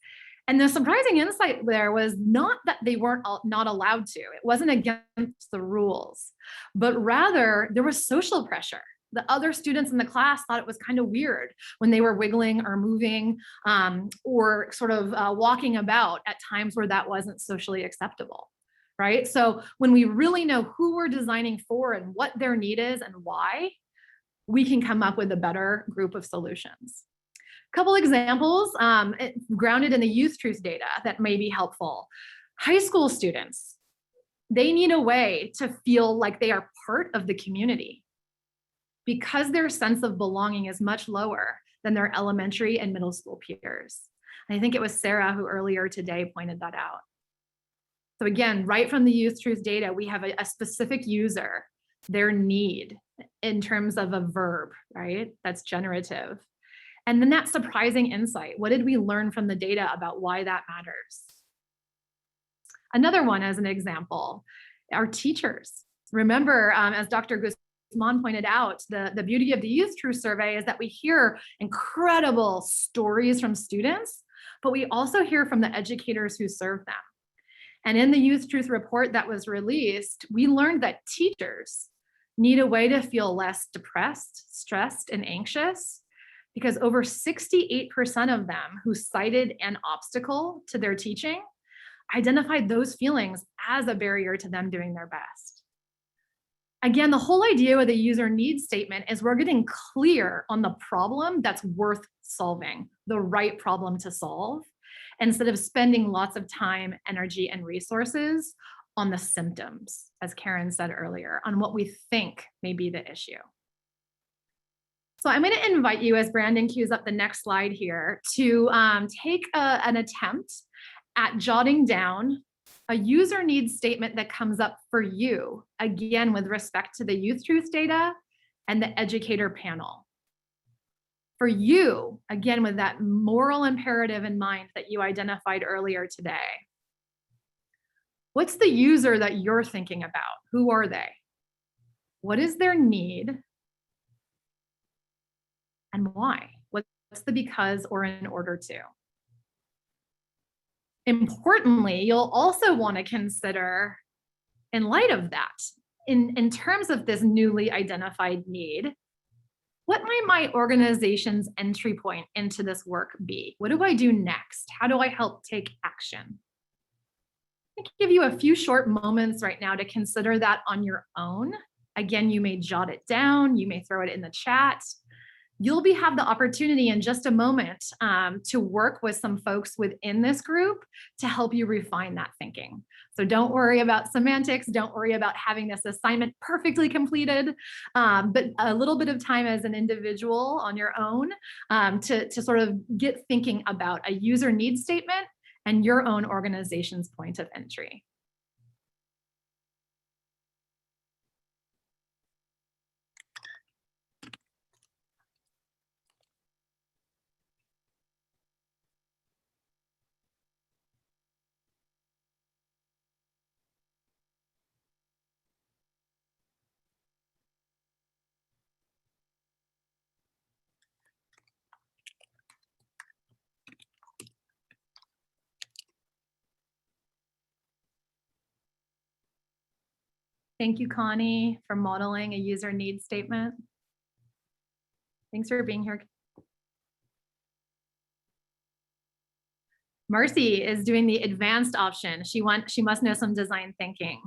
And the surprising insight there was not that they weren't not allowed to. It wasn't against the rules, but rather there was social pressure. The other students in the class thought it was kind of weird when they were wiggling or moving or sort of walking about at times where that wasn't socially acceptable, right? So when we really know who we're designing for and what their need is and why, we can come up with a better group of solutions. Couple examples grounded in the YouthTruth data that may be helpful. High school students, they need a way to feel like they are part of the community because their sense of belonging is much lower than their elementary and middle school peers. And I think it was Sarah who earlier today pointed that out. So again, right from the YouthTruth data, we have a specific user, their need in terms of a verb, right? That's generative. And then that surprising insight, what did we learn from the data about why that matters? Another one as an example, our teachers. Remember, as Dr. Guzman pointed out, the beauty of the YouthTruth survey is that we hear incredible stories from students, but we also hear from the educators who serve them. And in the YouthTruth report that was released, we learned that teachers need a way to feel less depressed, stressed, and anxious, because over 68% of them who cited an obstacle to their teaching identified those feelings as a barrier to them doing their best. Again, the whole idea with a user needs statement is we're getting clear on the problem that's worth solving, the right problem to solve, instead of spending lots of time, energy, and resources on the symptoms, as Karen said earlier, on what we think may be the issue. So I'm going to invite you, as Brandon cues up the next slide here, to take an attempt at jotting down a user needs statement that comes up for you, again, with respect to the YouthTruth data and the educator panel. For you, again, with that moral imperative in mind that you identified earlier today. What's the user that you're thinking about? Who are they? What is their need? And why? What's the because or in order to? Importantly, you'll also want to consider, in light of that, in terms of this newly identified need, what might my organization's entry point into this work be? What do I do next? How do I help take action? I can give you a few short moments right now to consider that on your own. Again, you may jot it down, you may throw it in the chat. You'll have the opportunity in just a moment to work with some folks within this group to help you refine that thinking. So don't worry about semantics, don't worry about having this assignment perfectly completed, but a little bit of time as an individual on your own to sort of get thinking about a user needs statement and your own organization's point of entry. Thank you, Connie, for modeling a user needs statement. Thanks for being here. Marcy is doing the advanced option. She must know some design thinking.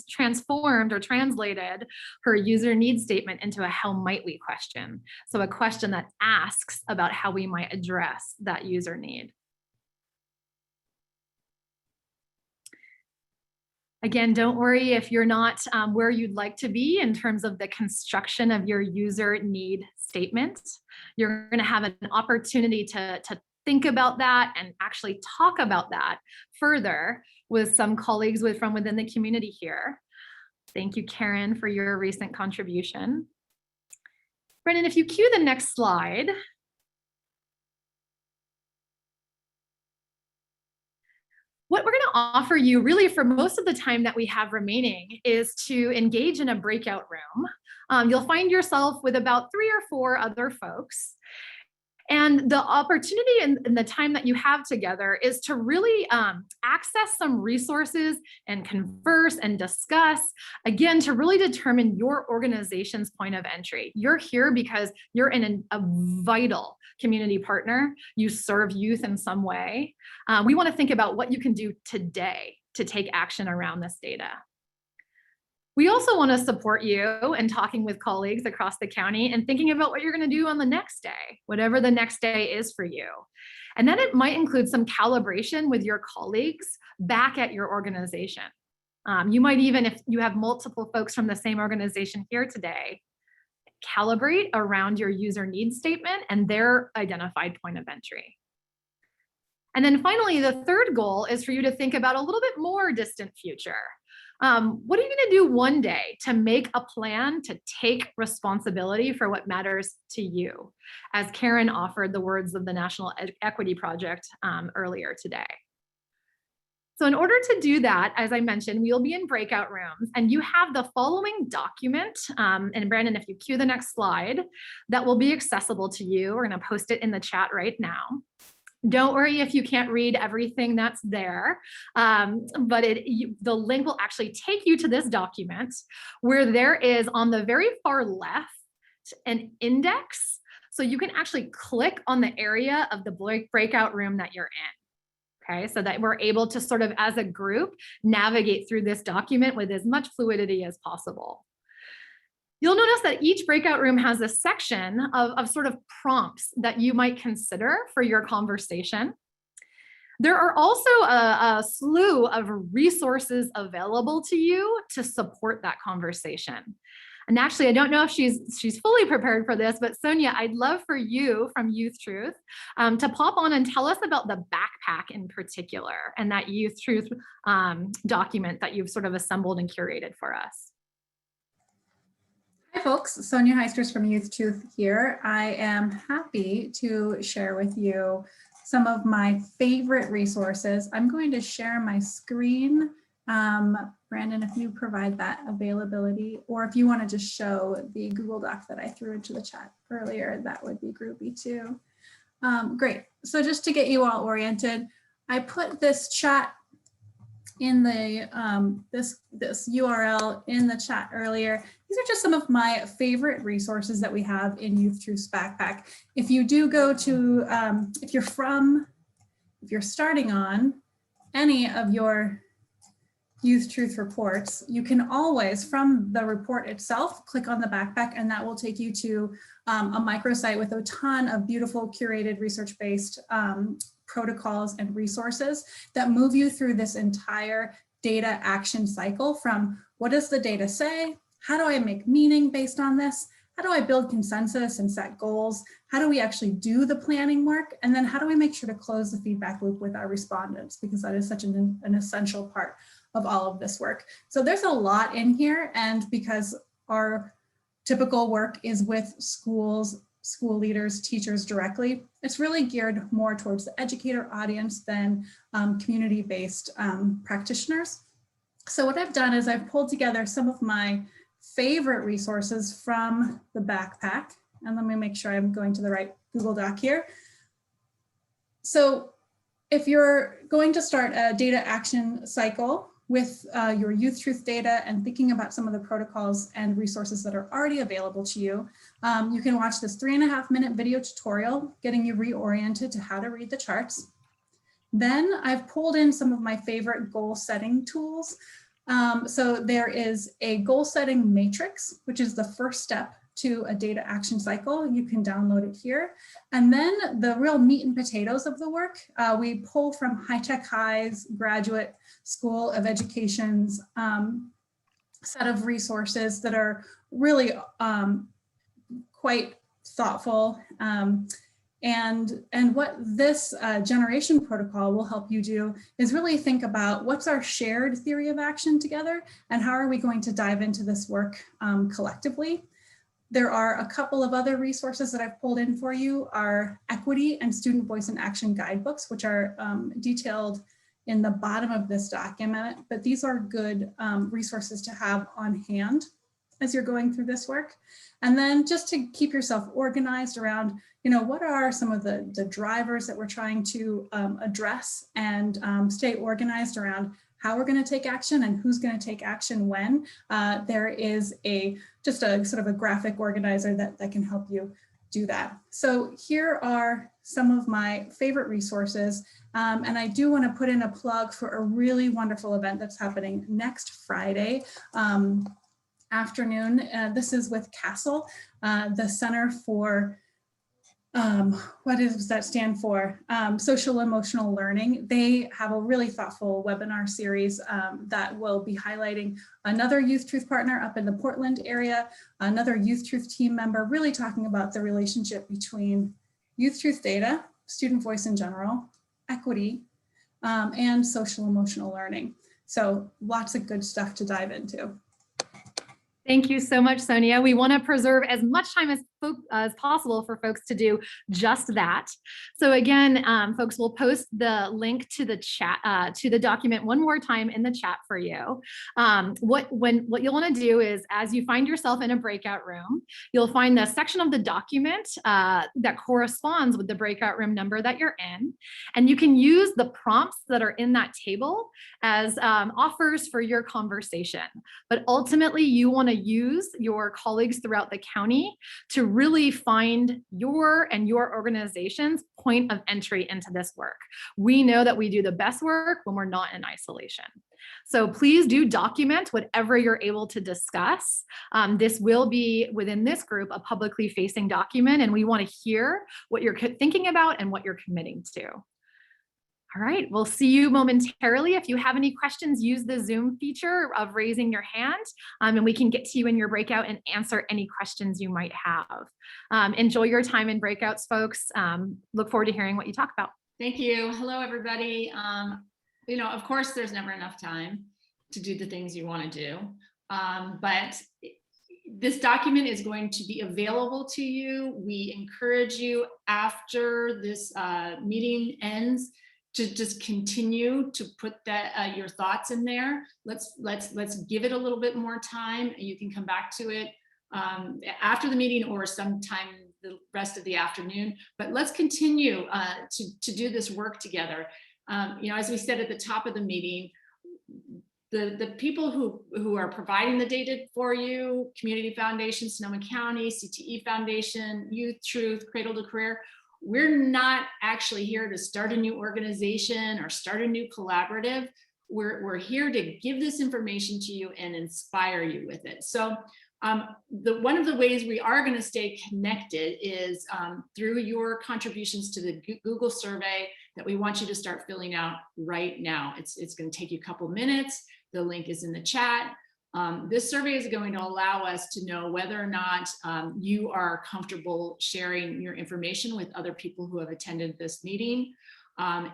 Transformed or translated her user needs statement into a how might we question. So a question that asks about how we might address that user need. Again, don't worry if you're not where you'd like to be in terms of the construction of your user need statement. You're going to have an opportunity to think about that and actually talk about that further with some colleagues from within the community here. Thank you, Karen, for your recent contribution. Brendan, if you cue the next slide. What we're going to offer you really for most of the time that we have remaining is to engage in a breakout room. You'll find yourself with about 3 or 4 other folks. And the opportunity in the time that you have together is to really access some resources and converse and discuss, again, to really determine your organization's point of entry. You're here because you're in a vital community partner. You serve youth in some way. We want to think about what you can do today to take action around this data. We also want to support you in talking with colleagues across the county and thinking about what you're going to do on the next day, whatever the next day is for you. And then it might include some calibration with your colleagues back at your organization. You might even, if you have multiple folks from the same organization here today, calibrate around your user needs statement and their identified point of entry. And then finally, the third goal is for you to think about a little bit more distant future. What are you going to do one day to make a plan to take responsibility for what matters to you? As Karen offered the words of the National Equity Project earlier today. So in order to do that, as I mentioned, we'll be in breakout rooms and you have the following document. And Brandon, if you cue the next slide, that will be accessible to you. We're going to post it in the chat right now. Don't worry if you can't read everything that's there, but the link will actually take you to this document where there is on the very far left an index. So you can actually click on the area of the breakout room that you're in. Okay, so that we're able to sort of as a group navigate through this document with as much fluidity as possible. You'll notice that each breakout room has a section of sort of prompts that you might consider for your conversation. There are also a slew of resources available to you to support that conversation. And actually, I don't know if she's fully prepared for this, but Sonia, I'd love for you from YouthTruth to pop on and tell us about the backpack in particular and that YouthTruth document that you've sort of assembled and curated for us. Hi folks, Sonia Heisters from YouthTruth here. I am happy to share with you some of my favorite resources. I'm going to share my screen. Brandon, if you provide that availability, or if you want to just show the Google Doc that I threw into the chat earlier, that would be groovy too. Great, so just to get you all oriented, I put this chat in the this URL in the chat earlier. These are just some of my favorite resources that we have in YouthTruth's backpack. If you do go to, if you're starting on any of your YouthTruth reports, you can always, from the report itself, click on the backpack and that will take you to a microsite with a ton of beautiful curated research-based protocols and resources that move you through this entire data action cycle from what does the data say? How do I make meaning based on this? How do I build consensus and set goals? How do we actually do the planning work? And then how do we make sure to close the feedback loop with our respondents? Because that is such an essential part of all of this work. So there's a lot in here, and because our typical work is with schools, school leaders, teachers directly, it's really geared more towards the educator audience than community-based practitioners. So what I've done is I've pulled together some of my favorite resources from the backpack, and let me make sure I'm going to the right Google Doc here. So if you're going to start a data action cycle with your YouthTruth data and thinking about some of the protocols and resources that are already available to you, you can watch this 3.5-minute video tutorial getting you reoriented to how to read the charts. Then I've pulled in some of my favorite goal setting tools. So there is a goal setting matrix, which is the first step to a data action cycle. You can download it here. And then the real meat and potatoes of the work, we pull from High Tech High's Graduate School of Education's set of resources that are really quite thoughtful. And what this generation protocol will help you do is really think about what's our shared theory of action together and how are we going to dive into this work collectively. There are a couple of other resources that I've pulled in for you, our equity and student voice and action guidebooks, which are detailed in the bottom of this document, but these are good resources to have on hand as you're going through this work. And then just to keep yourself organized around, what are some of the drivers that we're trying to address, and stay organized around how we're going to take action and who's going to take action when. There is just a sort of a graphic organizer that can help you do that. So here are some of my favorite resources. And I do want to put in a plug for a really wonderful event that's happening next Friday afternoon. This is with CASTLE, the Center for, what does that stand for? Social Emotional Learning. They have a really thoughtful webinar series that will be highlighting another Youth Truth partner up in the Portland area, another Youth Truth team member, really talking about the relationship between Youth Truth data, student voice in general, equity, and social emotional learning. So lots of good stuff to dive into. Thank you so much, Sonia. We want to preserve as much time as possible for folks to do just that. So again, folks, will post the link to the chat, to the document one more time in the chat for you. What you'll want to do is, as you find yourself in a breakout room, you'll find the section of the document that corresponds with the breakout room number that you're in. And you can use the prompts that are in that table as offers for your conversation. But ultimately, you want to use your colleagues throughout the county to really find your and your organization's point of entry into this work. We know that we do the best work when we're not in isolation. So please do document whatever you're able to discuss. This will be within this group a publicly facing document, and we want to hear what you're thinking about and what you're committing to. All right, we'll see you momentarily. If you have any questions, use the Zoom feature of raising your hand, and we can get to you in your breakout and answer any questions you might have. Enjoy your time in breakouts, folks. Look forward to hearing what you talk about. Thank you. Hello, everybody. Of course, there's never enough time to do the things you want to do, but this document is going to be available to you. We encourage you after this meeting ends to just continue to put that your thoughts in there. Let's give it a little bit more time. You can come back to it after the meeting or sometime the rest of the afternoon. But let's continue to do this work together. As we said at the top of the meeting, the people who are providing the data for you, Community Foundation, Sonoma County, CTE Foundation, Youth Truth, Cradle to Career, we're not actually here to start a new organization or start a new collaborative. We're here to give this information to you and inspire you with it. So one of the ways we are going to stay connected is through your contributions to the Google survey that we want you to start filling out right now. It's going to take you a couple minutes. The link is in the chat. This survey is going to allow us to know whether or not you are comfortable sharing your information with other people who have attended this meeting.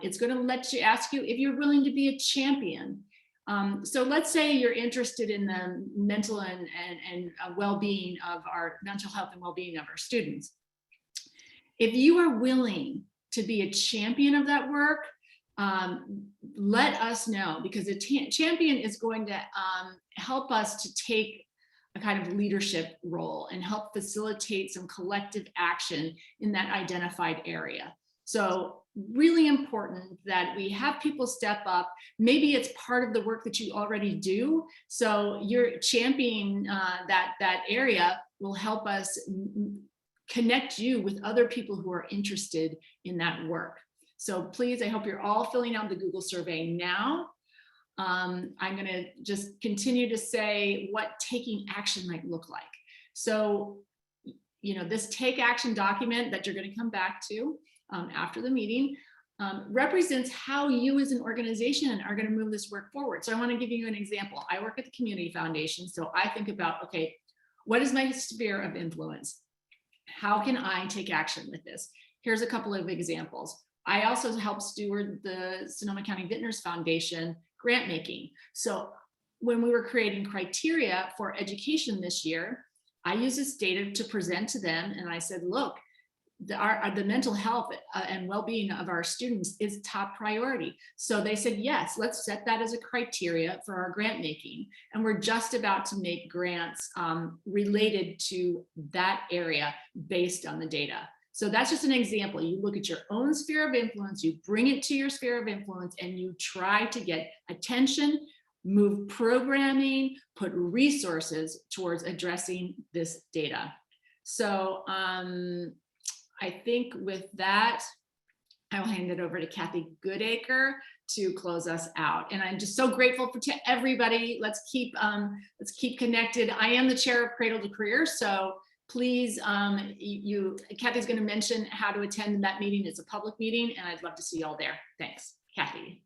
It's going to ask you if you're willing to be a champion. So let's say you're interested in the mental and well-being of our mental health and well-being of our students. If you are willing to be a champion of that work, let us know, because a champion is going to help us to take a kind of leadership role and help facilitate some collective action in that identified area. So really important that we have people step up. Maybe it's part of the work that you already do. So you're championing that area will help us connect you with other people who are interested in that work. So please, I hope you're all filling out the Google survey now. I'm going to just continue to say what taking action might look like. So, this take action document that you're going to come back to after the meeting represents how you as an organization are going to move this work forward. So I want to give you an example. I work at the Community Foundation. So I think about, okay, what is my sphere of influence? How can I take action with this? Here's a couple of examples. I also help steward the Sonoma County Vintners Foundation grant making. So when we were creating criteria for education this year, I used this data to present to them. And I said, look, the mental health and well-being of our students is top priority. So they said, yes, let's set that as a criteria for our grant making. And we're just about to make grants related to that area based on the data. So that's just an example. You look at your own sphere of influence, you bring it to your sphere of influence, and you try to get attention, move programming, put resources towards addressing this data. So I think with that, I will hand it over to Kathy Goodacre to close us out. And I'm just so grateful to everybody. Let's keep connected. I am the chair of Cradle to Career, so please, Kathy's going to mention how to attend that meeting. It's a public meeting, and I'd love to see you all there. Thanks, Kathy.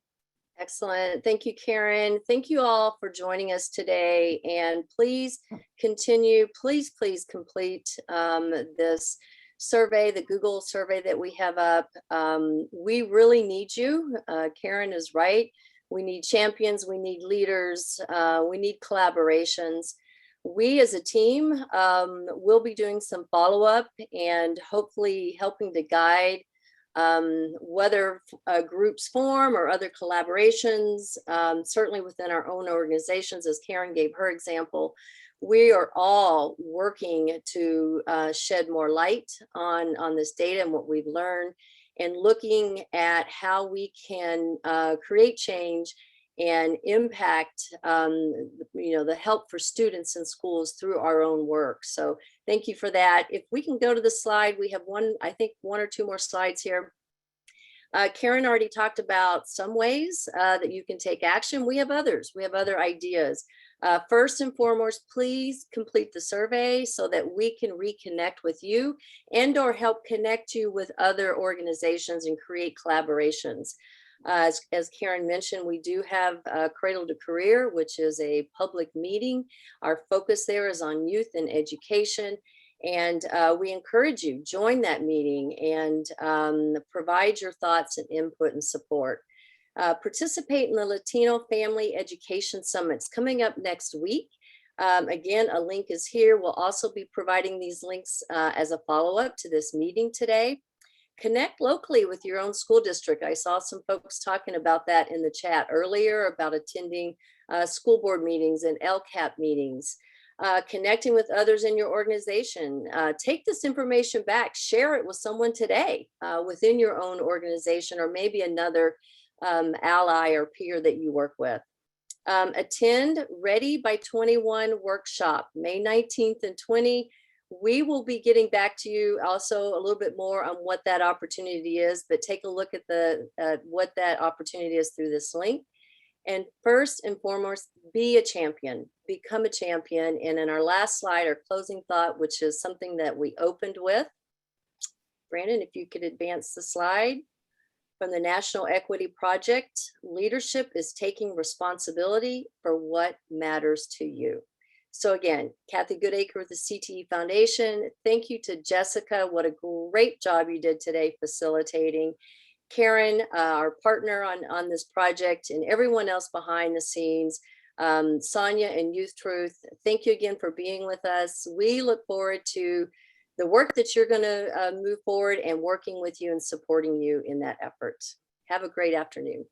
Excellent. Thank you, Karen. Thank you all for joining us today. And please continue, please complete this survey, the Google survey that we have up. We really need you. Karen is right. We need champions, we need leaders, we need collaborations. We as a team will be doing some follow-up and hopefully helping to guide whether groups form or other collaborations, certainly within our own organizations, as Karen gave her example. We are all working to shed more light on this data and what we've learned, and looking at how we can create change and impact the help for students in schools through our own work. So thank you for that. If we can go to the slide, we have I think one or two more slides here. Karen already talked about some ways that you can take action. We have others. We have other ideas. First and foremost, please complete the survey so that we can reconnect with you and or help connect you with other organizations and create collaborations. As Karen mentioned, we do have Cradle to Career, which is a public meeting. Our focus there is on youth and education. And we encourage you, join that meeting and provide your thoughts and input and support. Participate in the Latino Family Education Summits coming up next week. Again, a link is here. We'll also be providing these links as a follow-up to this meeting today. Connect locally with your own school district. I saw some folks talking about that in the chat earlier about attending school board meetings and LCAP meetings. Connecting with others in your organization. Take this information back, share it with someone today within your own organization, or maybe another ally or peer that you work with. Attend Ready by 21 workshop, May 19th and 20. We will be getting back to you also a little bit more on what that opportunity is, but take a look at what that opportunity is through this link. And first and foremost, be a champion, become a champion. And in our last slide, our closing thought, which is something that we opened with, Brandon, if you could advance the slide. From the National Equity Project, leadership is taking responsibility for what matters to you. So again, Kathy Goodacre with the CTE Foundation. Thank you to Jessica. What a great job you did today facilitating. Karen, our partner on this project, and everyone else behind the scenes. Sonia and YouthTruth, thank you again for being with us. We look forward to the work that you're going to move forward and working with you and supporting you in that effort. Have a great afternoon.